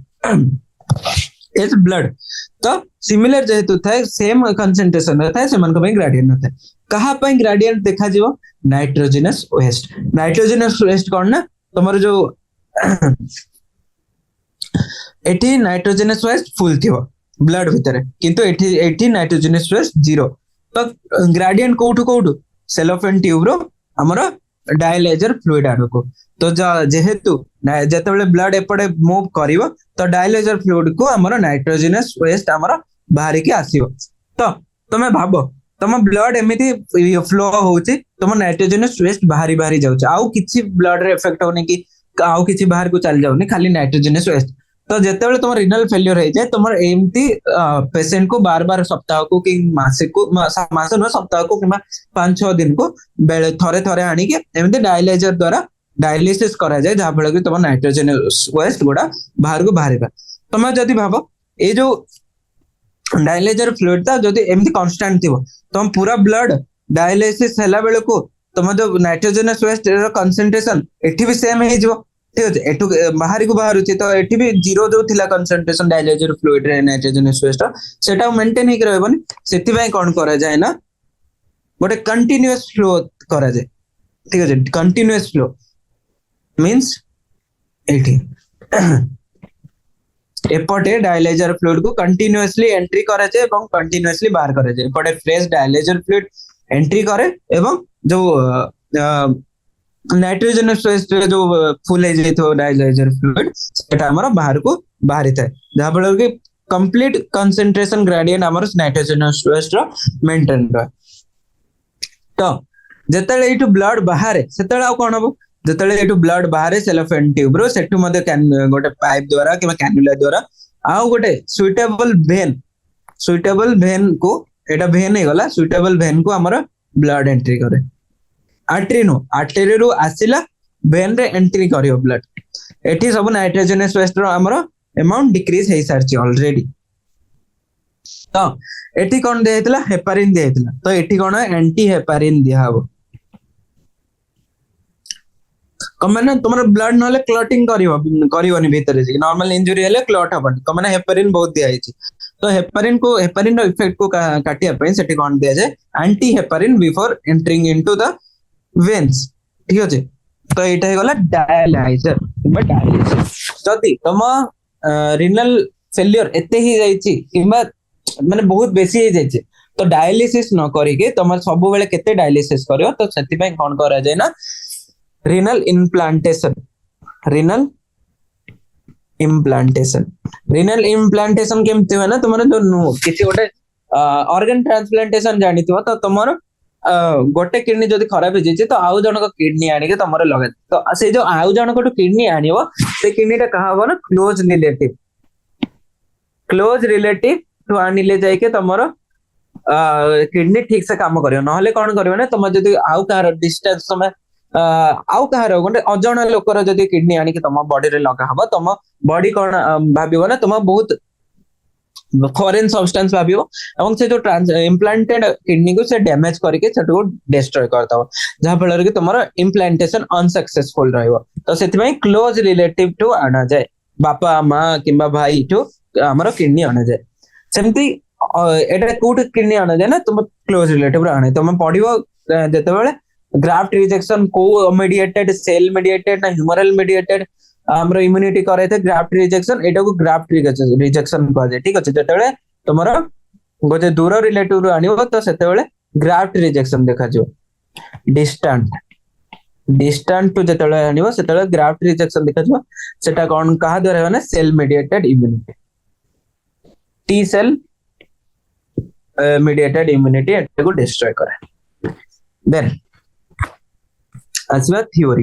इज ब्लड। तो सिमिलर जेहेतु थाए सेम कंसंट्रेशन रहता है सेमन को पे ग्रेडियंट रहता है। कहा पे ग्रेडियंट देखा जीवो नाइट्रोजनस वेस्ट। नाइट्रोजनस वेस्ट कोन ना तमर जो एठी नाइट्रोजनस वेस्ट फुल थिवो ब्लड भीतर किंतु एठी नाइट्रोजनस वेस्ट जीरो। तो ग्रेडियंट कोठु सेलोफेन ट्यूब रो हमरो डायलाइजर फ्लूइड आडको। तो जेहेतु जेतेबेले ब्लड एपड़े मूव करिवो तो डायलाइजर फ्लूइड को हमरो नाइट्रोजनस वेस्ट हमरो बाहरी के आसीबो। तो तमे भाबो तम ब्लड एमिति फ्लो होउची तम नाइट्रोजनस वेस्ट बाहरी बाहरी जाउची आउ किछि ब्लड रे इफेक्ट होने की आउ किछि बाहर को चल जाउनी खाली नाइट्रोजनस वेस्ट। तो जेतेबेले तुम रिनल फेलियर हो जाए तुम एमती पेशेंट को बार बार सप्ताह को कि मास न सप्ताह को कि 5-6 दिन को बेले थरे थरे आनी के एमती डायलाइजर द्वारा डायलिसिस करा जाए जहां फल कि तुम नाइट्रोजन वेस्ट गुड़ा बाहर को बाहर। तुम जदि भाव ये जो डायलाइजर फ्लूइड था जदि एमती कांस्टेंट थिवो तुम पूरा ब्लड डायलिसिस हैला बेले को तुम जो नाइट्रोजनस वेस्ट रो कंसंट्रेशन एठी भी सेम हे जो ठीक अछि एटु बाहरी को बाहरुछि तो एठी भी जीरो जो थिला कंसंट्रेशन डायलाइजर फ्लूइड रे नाइट्रोजनस वेस्ट सेटा मेंटेन हेक रहबनी सेति भाई कोन करा जाय ना गोटे कंटीन्यूअस फ्लो करा जाय ठीक अछि कंटीन्यूअस फ्लो मींस एठी एपटे डायलाइजर फ्लूइड को कंटीन्यूअसली एंट्री करा जाय एवं कंटीन्यूअसली बाहर करा जाय एपटे फ्रेश डायलाइजर फ्लूइड एंट्री करे एवं जो नाइट्रोजनस वेस्ट जो फुल है जाइतो डायलाइजर फ्लूइड सेटा हमर बाहर को बाहरी थाए जहा फल कि कंप्लीट कंसंट्रेशन ग्रेडियंट हमर नाइट्रोजनस वेस्ट रो मेंटेन रहे तो जेतले एटू ब्लड बाहर सेतले आ कोन हबो जेतले एटू ब्लड बाहर सेलोफेन ट्यूब रो सेटू मध्ये गोटे पाइप द्वारा कि कैनुला द्वारा आ गोटे सुइटेबल वेन को एटा वेन हे गला सुइटेबल वेन को हमर ब्लड एंट्री करे आर्टरी रो आसिला वेन रे एंट्री करियो ब्लड एठी सब नाइट्रोजनस वेस्ट रो हमर अमाउंट डिक्रीज हे सारची ऑलरेडी तो एठी कोन दे हेतला हेपारिन दे हेतला तो एठी कोन एंटी हेपारिन दिया हबो कमाने तुमर ब्लड नले क्लॉटिंग करिवनी भीतर जे नॉर्मल इंजरी हेले क्लॉट हबन कमाने हेपारिन बहुत दिया हिची तो हेपारिन रो इफेक्ट को काटिया पई सेठी कोन दिया जाय anti heparin before entering into the veins ठीक अछि तो एटा हे गला डायलाइजर किबा डायलिसिस जदी तम रिनल फेलियर एते ही जाईची किबा माने बहुत बेसी ही जाईची तो डायलिसिस न करी के तम सब बेले केते डायलिसिस करियो तो सेति पई कोन करा जाय ना renal implantation केमते हो ना तुमर जो किछि गोटे ऑर्गन ट्रांसप्लांटेशन जानिथिबो तो तुमर गोटे किडनी जदि खराब हो जाइए तो आउ जन को किडनी आनी के तुमर लगे तो से जो आउ जन को किडनी आनिबो से किडनी टा कहा हो ना क्लोज रिलेटिव तो आनिले जाय के तुमर किडनी ठीक से काम करियो नहले कोन करियो ना तुम जदि आउ कार डिस्टेंस समय आउ कहार गोटे अजणा लोकर जदि किडनी आनी के तुम बॉडी रे लगा हबो तुम बॉडी कोन भाबिबो ना तुम बहुत फॉरेन सब्सटेंस भाबिबो एवं से जो इम्प्लांटेड किडनी को से डैमेज करके सेटो डिस्ट्रॉय करताव जहा फल कि तुमर इम्प्लांटेशन अनसक्सेसफुल रहइबो तो सेति में क्लोज रिलेटिव टू आना जाय बापा मां किबा भाई टू हमर किडनी आना जाय सेमती एटा कोट किडनी आना जाय ना तुम क्लोज रिलेटिव रे आने तुम पढिबो जते बेले ग्राफ्ट रिजेक्शन को मेडिएटेड सेल मेडिएटेड ना ह्यूमरल मेडिएटेड हमरो इम्यूनिटी करे थे ग्राफ्ट रिजेक्शन एटा को ग्राफ्ट रिजेक्शन कह जाय ठीक अछि जते तुमरो गोटे दूर रिलेटिव रो आनिबो तो सेते बेले ग्राफ्ट रिजेक्शन देखा जो डिस्टेंट टू जते बेले आनिबो सेते बेले ग्राफ्ट रिजेक्शन देखा जो सेटा कोन कहा द्वारा है ना cell mediated immunity T cell mediated immunity एटा को डिस्ट्रॉय करे then as well theory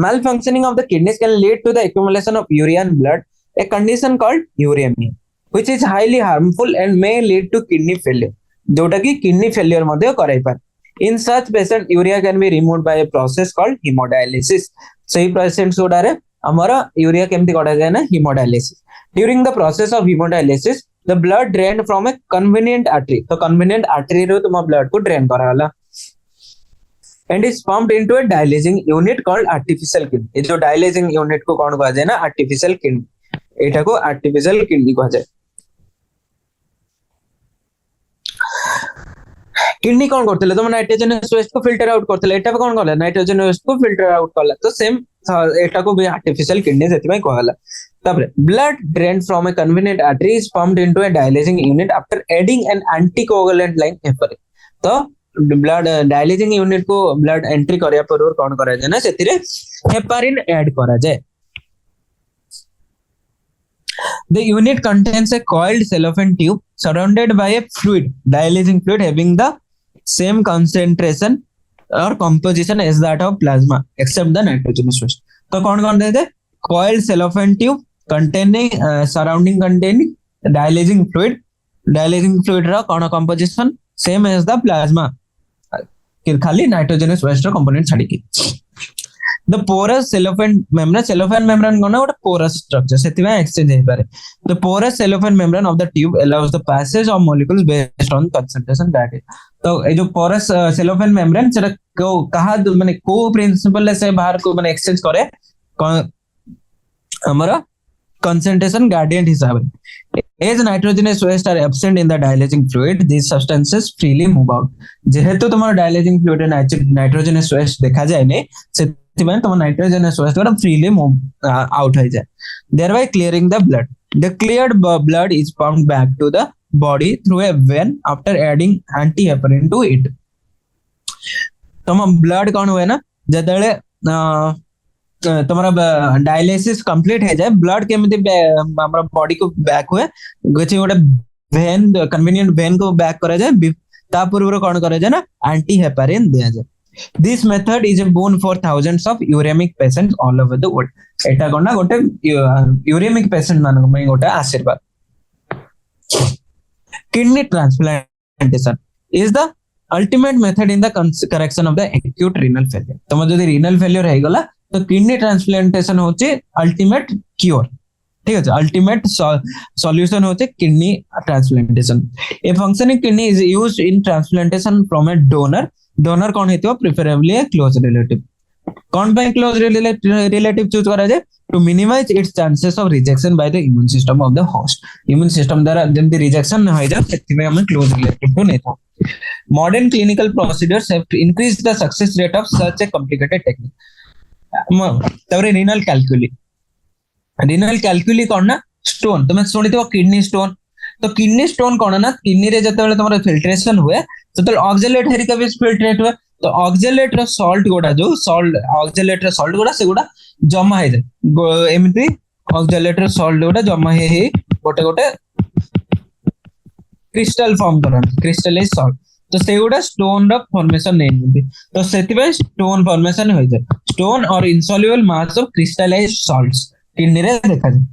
malfunctioning of the kidneys can lead to the accumulation of urea in blood a condition called uremia which is highly harmful and may lead to kidney failure जोटा कि kidney failure मध्ये कराई पार in such patient urea can be removed by a process called hemodialysis सही patients जोडारे हमारा urea केमती कढा जाय ना hemodialysis during the process of hemodialysis the blood drained from a convenient artery तो convenient artery रो तुम blood को ड्रेन कराला and is pumped into a dialyzing unit called artificial kidney ये जो dialyzing unit को कौन कहा जाए ना artificial kidney एटा को artificial kidney कहा जाए किडनी कौन करथिले तुम नाइट्रोजनस वेस्ट को फिल्टर आउट करथिले एटा कौन करला नाइट्रोजन वेस्ट को फिल्टर आउट करला तो सेम एटा को भी आर्टिफिशियल किडनी सेति में कहला तापर blood drain from A convenient artery is pumped into A dialysing unit after adding N anticoagulant like heparin तो ब्लड डायलिसिंग यूनिट को ब्लड एंट्री करिया पर कौन करा जाय ना सेति रे हेपारिन ऐड करा जाय The unit contains a coiled cellophane tube surrounded by a fluid, dialysing fluid having the same concentration or composition as that of plasma, except the nitrogenous waste. तो कौन देते हैं? Coiled cellophane tube containing surrounding containing dialysing fluid. Dialysing fluid रा कौन composition same as the plasma. खाली nitrogenous waste रा component छाड़ी की. the porous cellophane membrane कोन गोटे porous structure सेति में exchange हे पारे the porous cellophane membrane of the tube allows the passage of molecules based on concentration gradient तो ए जो porous cellophane membrane सेटा कहा माने को प्रिंसिपल से बाहर को माने exchange करे हमारा concentration gradient हिसाब रे as nitrogenous waste are absent in the dialysing fluid these substances freely move out जेहेतु तुम्हारा dialysing fluid रे nitrogenous waste देखा जाए ने सेतिमें तुम nitrogenous waste गुड़ा freely move out हो जाए thereby clearing the blood the cleared blood is pumped back to the body through a vein after adding antiheparin to it तुम blood कौन हुए ना जदले तुम्हारा डायलिसिस कंप्लीट है जाए ब्लड केमिति हमरा बॉडी को बैक हुए गछि गोटे वेन कन्वीनियंट वेन को बैक करा जाए ता पूर्व कोन करा जाए ना एंटी हेपारिन दिया जाए this method is a boon for thousands of uremic patients all over the world एटा कोन ना गोटे यूरेमिक पेशेंट मानको में गोटे आशीर्वाद kidney transplantation is the ultimate method in the correction of the acute renal failure तम जदी रीनल फेलियर हे गला तो किडनी ट्रांसप्लांटेशन होचे अल्टीमेट क्योर ठीक है अल्टीमेट सॉल्यूशन होचे kidney transplantation a functioning kidney is used in transplantation from a donor कौन हेतियो प्रिफरेबली ए क्लोज रिलेटिव कौन बाय क्लोज रिलेटिव चूज करा जाए to minimize its chances of rejection by the immune system of the host immune system द्वारा जल्दी rejection न हो जाए सेति में हम क्लोज रिलेटिव को नेता modern clinical procedures have to increase the success rate of such a complicated technique तबरे रीनल कैल्कुली कोन ना स्टोन तुम सुनितो किडनी स्टोन तो किडनी स्टोन कोन ना किडनी रे जतबेले तमरा फिल्ट्रेशन हुए तो ऑक्सलेट हेरिका भी फिल्ट्रेट हुए तो ऑक्सलेट रो सॉल्ट गोडा जो सॉल्ट ऑक्सलेट रो सॉल्ट गोडा से गोडा जमा हे जाय एमिति ऑक्सलेट रो सॉल्ट गोडा जमा हे गोटे गोटे क्रिस्टल फॉर्म करन क्रिस्टलाइज सॉल्ट तो से गुडा स्टोन रो फॉर्मेशन नहीं तो सेति स्टोन फॉर्मेशन हो जाए स्टोन और insoluble mass of crystallised salts kidney रे देखा जाए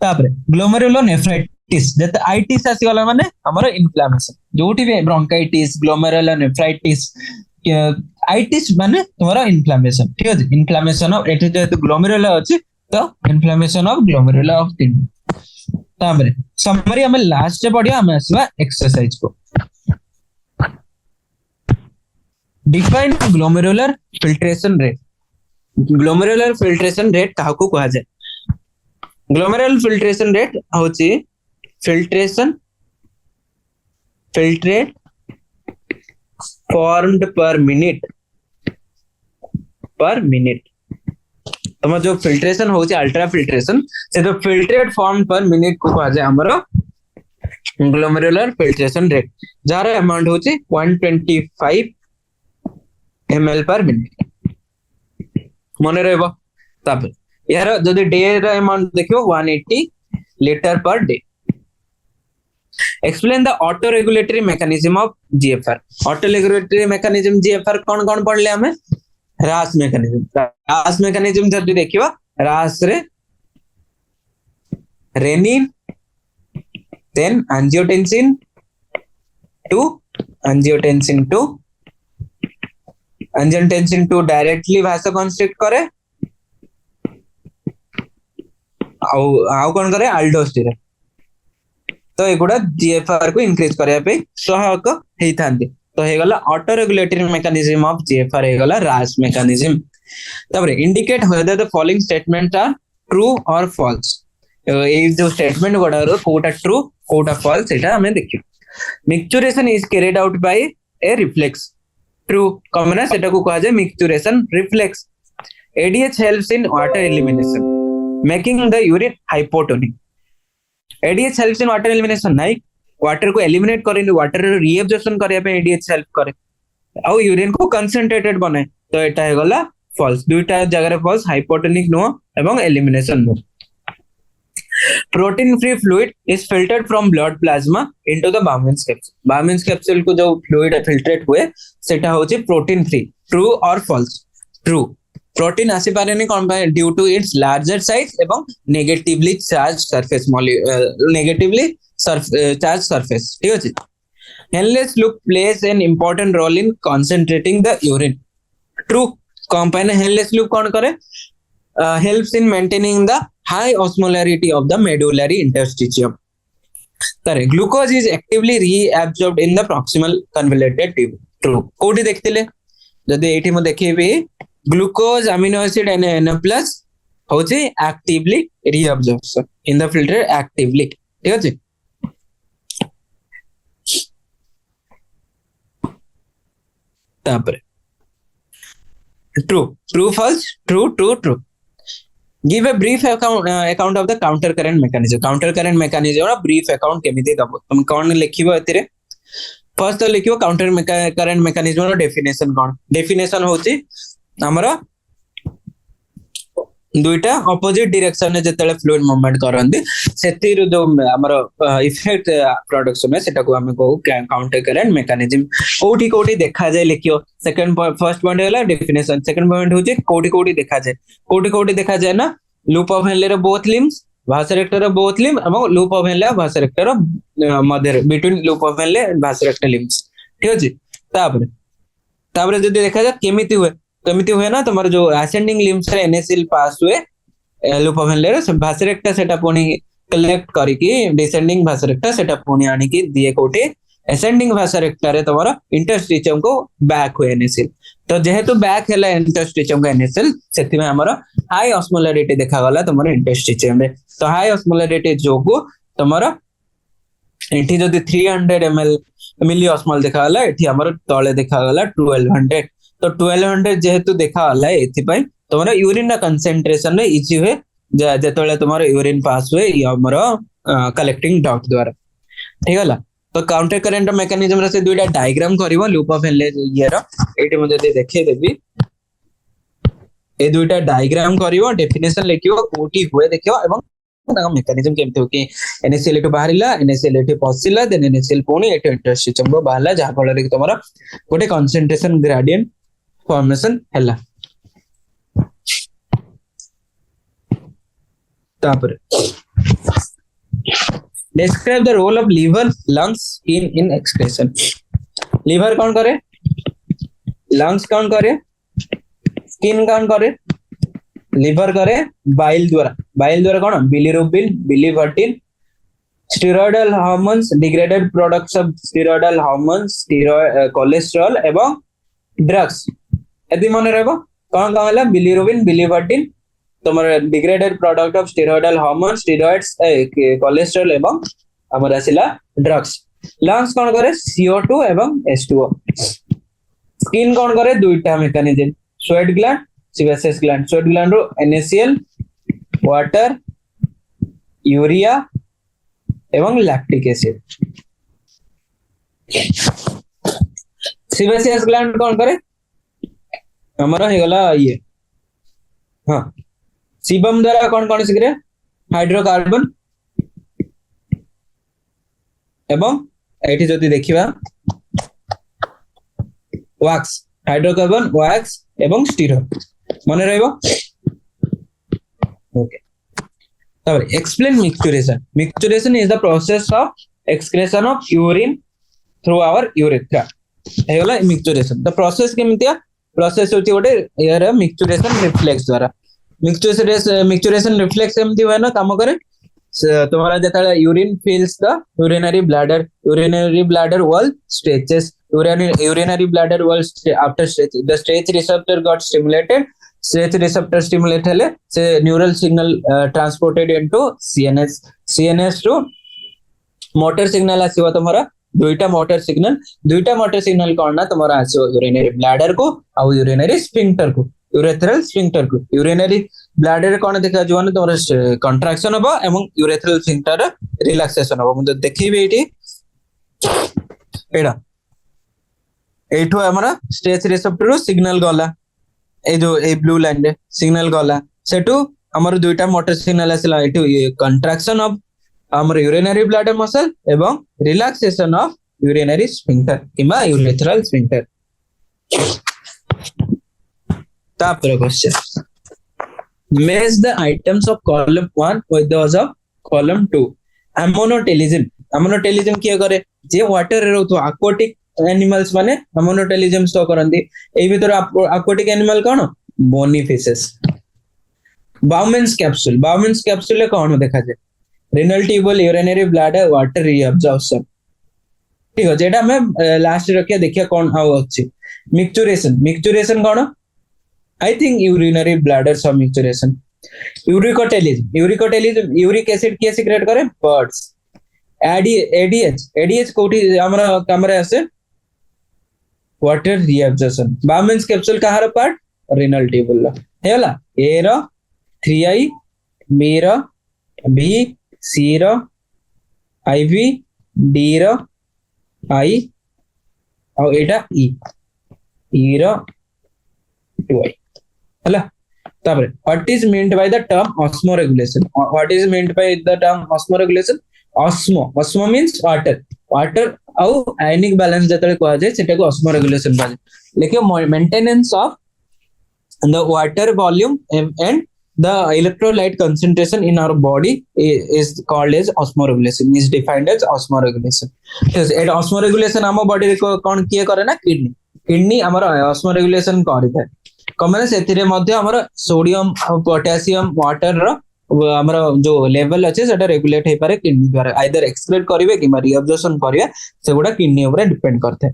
तापरे ग्लोमेरुलोनेफ्राइटिस जत आईटीस आसी वाला माने हमर इन्फ्लेमेशन जोटी भी ब्रोंकाइटिस ग्लोमेरुलोनेफ्राइटिस आईटीस माने तुम्हारा इन्फ्लेमेशन ठीक है इन्फ्लेमेशन ऑफ एटे जेतु ग्लोमेरुला अछि तो inflammation of glomeruli of kidney तापरे समरी हमें लास्ट से पढ़िया हमें आसवा एक्सरसाइज को define glomerular filtration rate glomerular filtration rate काहको कहा जाए ग्लोमेरुलर फिल्ट्रेशन रेट होची filtration filtrate formed per minute तुम जो फिल्ट्रेशन होची अल्ट्रा फिल्ट्रेशन से तो फिल्ट्रेट फॉर्म पर मिनट को कहा जाए हमरो glomerular filtration rate jar amount होची 125 ml per minute मन रहबो तब यार जदी डे रा अमाउंट देखियो 180 litre per day explain the auto regulatory mechanism of GFR auto regulatory mechanism GFR कौन कौन पढ़ले हमें रास मैकेनिज्म जदी देखियो रास रे renin then angiotensin 2 angiotensin 2 directly भाषा कंस्ट्रिक्ट करे आउ कौन करे अल्डोस्टेरोन तो एगुडा जीएफआर को इंक्रीज करया पे सहायक हेई थांते तो हे गला autoregulatory mechanism of GFR हे गला रास मैकेनिज्म तबरे indicate whether the following statement are true और फॉल्स ए जो स्टेटमेंट गोडा रो कोटा ट्रू कोटा फॉल्स एटा हमें देखियो micturition is carried out by a reflex true कमना सेटा को कहा जाए micturition reflex ADH helps in water elimination making the urine hypotonic ADH helps in water elimination नहीं वाटर को एलिमिनेट करे वाटर रीएब्जॉर्प्शन करे पे एडीएच हेल्प करे आ यूरिन को कंसंट्रेटेड बनाए तो एटा हे गला फॉल्स दुईटा जगह रे फॉल्स हाइपोटोनिक नो एवं elimination no protein free fluid is filtered from blood plasma into the Bowman's capsule को जो फ्लूइड फिल्ट्रेट हुए सेटा होची प्रोटीन फ्री ट्रू और फॉल्स ट्रू प्रोटीन आसी पारेनी कोन due to its larger size एवं नेगेटिवली चार्ज सरफेस सरफेस ठीक अछि Henle's loop plays an important role in concentrating the urine true कौन पाए ना हेललेस लूप कौन करे helps in maintaining the high osmolarity of the medullary interstitium. तारे glucose is actively reabsorbed in the proximal convoluted tube. True. कोठी देखतिले जदि एठी म देखिबी glucose amino acid Na plus होची actively reabsorption in the filter actively. ठीक अछि तापर true false true. Give a brief account of the counter current mechanism. Counter current mechanism or brief account केमिति दबो तुम कौन लिखिबो एतिरे फर्स्ट तो लिखिबो काउंटर करंट मेकानिज्म रो डेफिनेशन कौन डेफिनेशन होची हमरा दुईटा ऑपोजिट डायरेक्शन में जेतेले फ्लूइड मूवमेंट करंदी सेतिर जो हमर इफेक्ट प्रोडक्शन में सेटा को हमें कहू काउंटर करंट मेकानिज्म कोठी कोठी देखा जाय लिखियो सेकंड फर्स्ट पॉइंट होला डेफिनेशन सेकंड पॉइंट होची कोठी कोठी देखा जाय ना लूप ऑफ हेनले रो both limbs vasa recta of both limbs एवं loop of Henle vasa recta of मदर between loop of Henle vasa recta limbs ठीक अछि तापर जदी देखा जाय केमिति हुए ना तुम्हारे जो असेंडिंग लिम्स रे एनएसएल पास हुए लूप ऑफ हेनले रे भासरेक्टा सेटा पुनी कलेक्ट करी की डिसेंडिंग भासरेक्टा सेटा पुनी आनी की दिए कोठी असेंडिंग भासरेक्टा रे तुम्हारा इंटरस्टिशियम को बैक हुए एनएसएल तो जेहेतु बैक हैला इंटरस्टिशियम का एनएसएल सेति में हमरा हाई ऑस्मोलरिटी देखा गला तुम्हारा इंटरस्टिशियम रे तो हाई ऑस्मोलरिटी जोगु तुम्हारा एठी जदी 300 ml मिली ऑस्मोल देखा गला एठी हमरा तळे देखा गला 1200 तो 1200 जेहेतु देखा गला एथि पई तुम्हारा यूरिन ना कंसंट्रेशन रे इजी हुए जेतळे तुम्हारा यूरिन पास हुए हमरा कलेक्टिंग डक्ट द्वारा ठीक हला तो काउंटर करंट मेकानिज्म रे से दुईटा डायग्राम करबो लूप ऑफ हेनले ये रो एठी म जदी देखे देबी ए दुईटा डायग्राम करबो डेफिनेशन लिखियो कोठी हुए देखियो एवं मेकानिज्म केमते हो कि एनएसएल एटो बाहरिला एनएसएल एटो पसिला देन एनएसएल पुनी एटो इंटरस्टिशियम को बाहरला जहा फल रे तमरा गोटे कंसंट्रेशन ग्रेडियंट फॉर्मेशन हैला तापर describe the role of liver lungs skin in excretion liver कौन करे lungs कौन करे skin कौन करे लिवर करे बाइल द्वारा कौन bilirubin biliverdin steroidal hormones degraded products of steroidal hormones cholesterol एवं ड्रग्स यदि मन रहबो कौन कौन हला बिलिरुबिन बिलिवर्टिन तुम्हारे degraded product of steroidal hormone steroids cholesterol एवं हमर आसिला ड्रग्स लंग्स कौन करे CO2 एवं H2O स्किन कौन करे दुईटा mechanism sweat gland sebaceous gland sweat gland रो NaCl वाटर यूरिया एवं लैक्टिक एसिड सीबेसियस ग्लैंड कौन करे हमारा हे गला ये हां सीबम द्वारा कौन कौन सिगरे हाइड्रोकार्बन एवं एठी जति देखिबा वैक्स हाइड्रोकार्बन वैक्स एवं स्टीरॉल मने रहइबो ओके तब explain micturition is the process of excretion of urine through our urethra हे होला मिक्सचुरेशन द प्रोसेस केमितिया प्रोसेस होची गोटे यार मिक्सचुरेशन रिफ्लेक्स द्वारा मिक्सचुरेशन रिफ्लेक्स एमती हुए ना काम करे तुम्हारा जेता urine फिल्स the urinary bladder wall stretches urinary bladder wall after stretch the stretch receptor got stimulated stretch receptor stimulate hale se neural signal transported into CNS to motor signal आसीबो तुम्हारा दुईटा मोटर सिग्नल कोन ना तुम्हारा आसीबो urinary bladder को और urinary sphincter को urethral sphincter को urinary bladder कोन देखा जो ना तुम्हारा कंट्रैक्शन होबो एवं यूरेथ्रल स्फिंक्टर रिलैक्सेशन होबो मुझे देखिबे एटी एडा एठो हमरा स्ट्रेच रिसेप्टर सिग्नल गला ए जो ए ब्लू लाइन रे सिग्नल गला सेटू हमर दुईटा मोटर सिग्नल आसिला एठो कंट्रैक्शन ऑफ हमर यूरिनरी ब्लैडर मसल एवं रिलैक्सेशन ऑफ यूरिनरी स्फिंक्टर किबा यूरेथ्रल स्फिंक्टर तापर question match the items of column 1 with those of column 2 ammonotelism किया करे जे वाटर रे रहतो एक्वाटिक एनिमल्स माने अमोनोटेलिज्म स्टो करंदी एई भीतर एक्वाटिक एनिमल कोन बोनिफिसेस। बाउमेन्स कैप्सूल कौन देखा जाए renal tubule urinary bladder water reabsorption ठीक है जेटा हमें लास्ट रखिया देखिया कौन आउ अछि मिक्सचुरेशन कौन आई थिंक यूरिनरी ब्लैडर सब मिक्सचुरेशन यूरिक एसिड किए सिक्रेट करे बर्ड्स एडीएच कोठी हमरा कमरे आसे वाटर रीअब्जॉर्प्शन बाउमेन्स कैप्सूल कहार पार्ट रिनल ट्यूबुल हेला ए रो 3I B रो B C रो IV D रो I और एटा E रो 2I हला तापर what is meant by the term osmoregulation what is meant by the term osmoregulation osmo means water और आयनिक बैलेंस जतले कोआ जाय सेटा को ऑस्मोरेगुलेशन बाय लेकिन maintenance of the water volume and the electrolyte concentration in our body is called as osmoregulation is defined as osmoregulation et osmoregulation ଆମ body रे कोन किए करे ना किडनी हमर osmoregulation करिଥାଏ कमने सेतिरे मध्ये हमर सोडियम पोटेशियम वाटर रो हमर जो लेवल अछि सेटा रेगुलेट हे पारे किडनी द्वारा आइदर एक्सक्रीट करिवे कि रीअब्जॉर्प्शन करिवे सेगुडा किडनी ऊपर डिपेंड करथे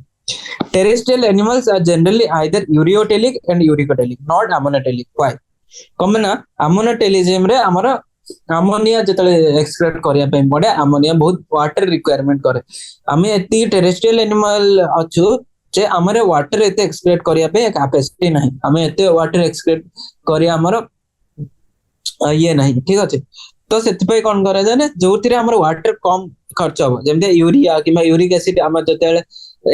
Terrestrial animals are generally either ureotelic and uricotelic, not ammonotelic. Why? कमना ammonotelism रे हमर अमोनिया जतले एक्सक्रीट करिया पे पड़े अमोनिया बहुत वाटर रिक्वायरमेंट करे हमें एती टेरेस्ट्रियल एनिमल अछु जे हमरे वाटर एते एक्सक्रीट करिया पे कैपेसिटी नहीं हमें एते वाटर एक्सक्रीट करिया हमर ये नहीं ठीक अछि तो सेति पे कोन करे जाने जोतिरे हमर वाटर कम खर्च हो जेमते यूरिया किबा यूरिक एसिड हम जतले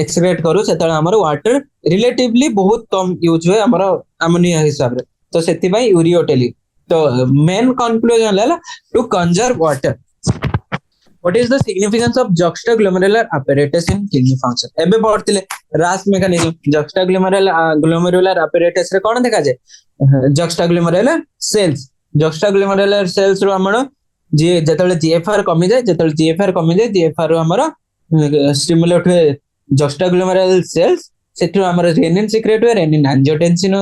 एक्सक्रीट करू सेतले हमर वाटर रिलेटिवली बहुत कम यूज होय हमर अमोनिया हिसाब रे तो सेति भाई यूरियोटेलिक तो मेन कंक्लूजन लेला to conserve water what is the significance of juxtaglomerular apparatus in kidney function एबे पढ़तिले रास मेकानिज्म juxtaglomerular apparatus रे कोन देखा जाय juxtaglomerular cells रो हमर जे जतले जीएफआर कमी जाय जीएफआर रो हमर स्टिमुलेट हुए juxtaglomerular cells सेटु हमर रेनिन सिक्रेट हुए रेनिन एंजियोटेंसिन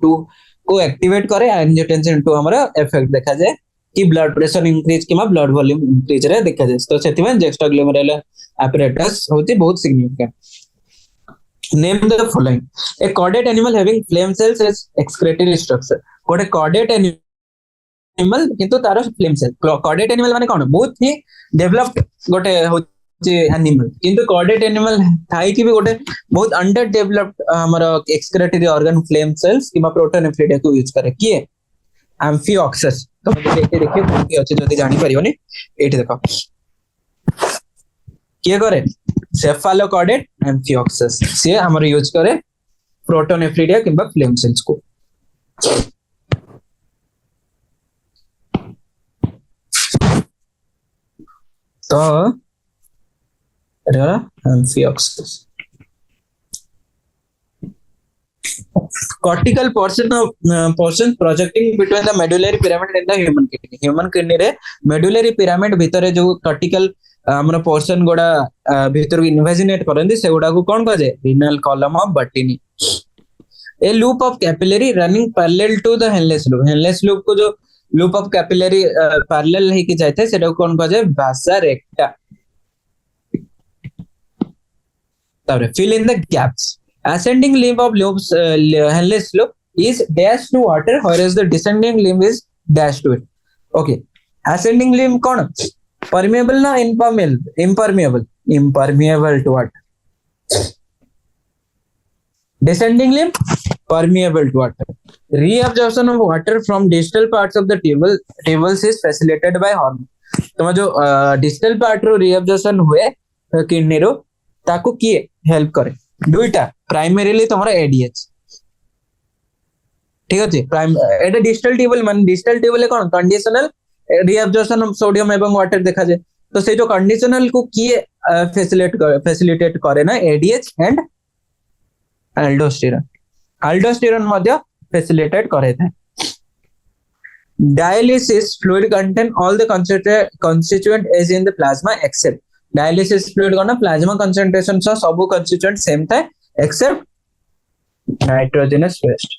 2 को एक्टिवेट करे एंजियोटेंसिन 2 हमर इफेक्ट देखा जाय कि blood pressure increase keema blood volume increase रे देखा जाय तो सेति में juxtaglomerular apparatus होती बहुत significant name the following A chordate animal having flame cells is excretory structure कोडे कॉर्डेट एनिमल किंतु तार फ्लेम सेल कॉर्डेट एनिमल माने कोन बहुत ही डेवलप्ड गोटे जे एनिमल किंतु कॉर्डेट एनिमल थाई कि भी गोटे बहुत अंडर डेवलप्ड हमर एक्सक्रेटरी ऑर्गन फ्लेम सेल्स किबा प्रोटोनेफ्रिडिया को यूज करे कि एम्फिऑक्सस तो देखिए कोन की अछि जदी जानि परियोनी एठी देखो के करे सेफालोकॉर्डेट एम्फिऑक्सस से हमर यूज करे प्रोटोनेफ्रिडिया किबा फ्लेम सेल्स को तो एम्फिऑक्सस cortical portion projecting between the medullary pyramid and the human kidney रे medullary pyramid भितरे जो cortical हमर portion गोडा भितर इन्वेजिनेट करंदी से गोडा को कोन कहे renal column of Buttini a loop of capillary running parallel to the Henle's loop को जो loop of capillary parallel है कि जाते सेटा को कोन कहे vasa recta तबरे fill in the gaps ascending limb of loops Henle's loop is dashed to water whereas the descending limb is dashed to it okay ascending limb कौन permeable ना impermeable to what descending limb permeable to water reabsorption of water from distal parts of the tubules is facilitated by hormone तो जो distal part रो reabsorption हुए kidney रो ताको किए help करे दुईटा primarily तमरा ADH ठीक अछि प्राइम एटा डिस्टल ट्यूबल मान डिस्टल ट्यूबल कोन कंडीशनल रीअब्जॉर्प्शन ऑफ सोडियम एवं वाटर देखा जाय तो से जो कंडीशनल को किए फैसिलिटेट करे ना एडीएच एंड अल्डोस्टेरोन मध्ये फैसिलिटेट करे था dialysis fluid contain all the constituent is in the plasma except dialysis fluid कोन प्लाज्मा कंसंट्रेशन सब कंस्टिट्यूएंट सेम था except nitrogenous waste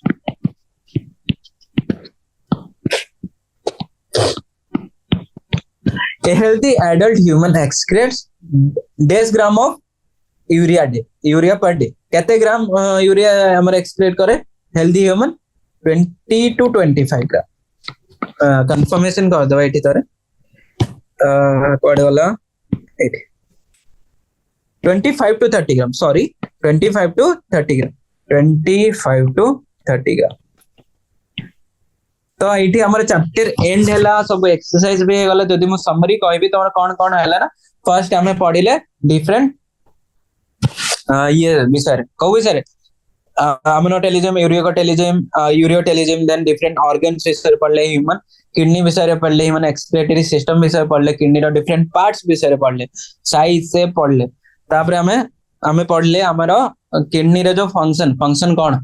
A healthy adult human excretes dash gram of urea day urea per day केते gram urea हमर excrete करे healthy human 20 to 25 gram confirmation कर दबा एठी तोरे कोड वाला एठी 25 to 30 gram sorry 25 to 30 gram 25 to 30 ग्राम तो एठी हमर चैप्टर एंड हैला सब एक्सरसाइज भी गला जदी मु समरी कहबी तमर कोन कोन हैला ना फर्स्ट हमें पढिले डिफरेंट ये विषय कौ विषय अमिनोटेलिजम यूरियोटेलिजम देन डिफरेंट ऑर्गन्स विषय पढ़ले ह्यूमन किडनी विषय पढ़ले ह्यूमन एक्सक्रेटरी सिस्टम विषय पढ़ले किडनी रो डिफरेंट पार्ट्स विषय पढ़ले साइज से पढ़ले तापर हमें पढ़ले हमरो किडनी रे जो फंक्शन कोन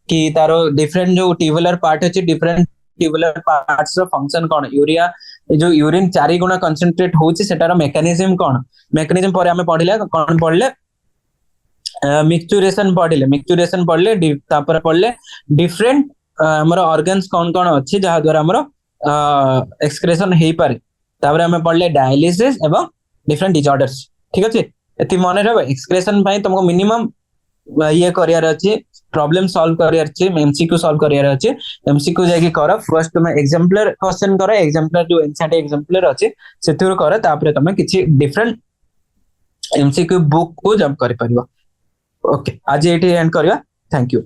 कि तारो डिफरेंट जो ट्यूबुलर पार्ट अछि डिफरेंट ट्यूबुलर पार्ट्स रो फंक्शन कोन यूरिया जो यूरिन 4 गुना कंसंट्रेट होछि सेटारो मेकानिज्म कोन मेकानिज्म पर हमें पढ़ले कोन पढ़ले मिक्सचुरेशन पढ़ले तापर पढ़ले डिफरेंट हमर ऑर्गन्स कोन कोन अछि जहा द्वारा हमर एक्सक्रेशन हेई पारे तापर हमें पढ़ले डायलिसिस एवं डिफरेंट डिसऑर्डर्स ठीक अछि एति मने रहबे एक्सक्रेशन पई तुमको मिनिमम ये करियर अछि प्रॉब्लम सॉल्व करियर अछि एमसीक्यू सॉल्व करियर अछि एमसीक्यू जाकी कर फर्स्ट तुम एग्जांपलर क्वेश्चन कर एग्जांपलर जो एनसीईआरटी एग्जांपलर अछि सेथुर कर तापर तुम किछि डिफरेंट एमसीक्यू बुक को जब कर परिबो ओके आज एटी एंड करिया थैंक यू।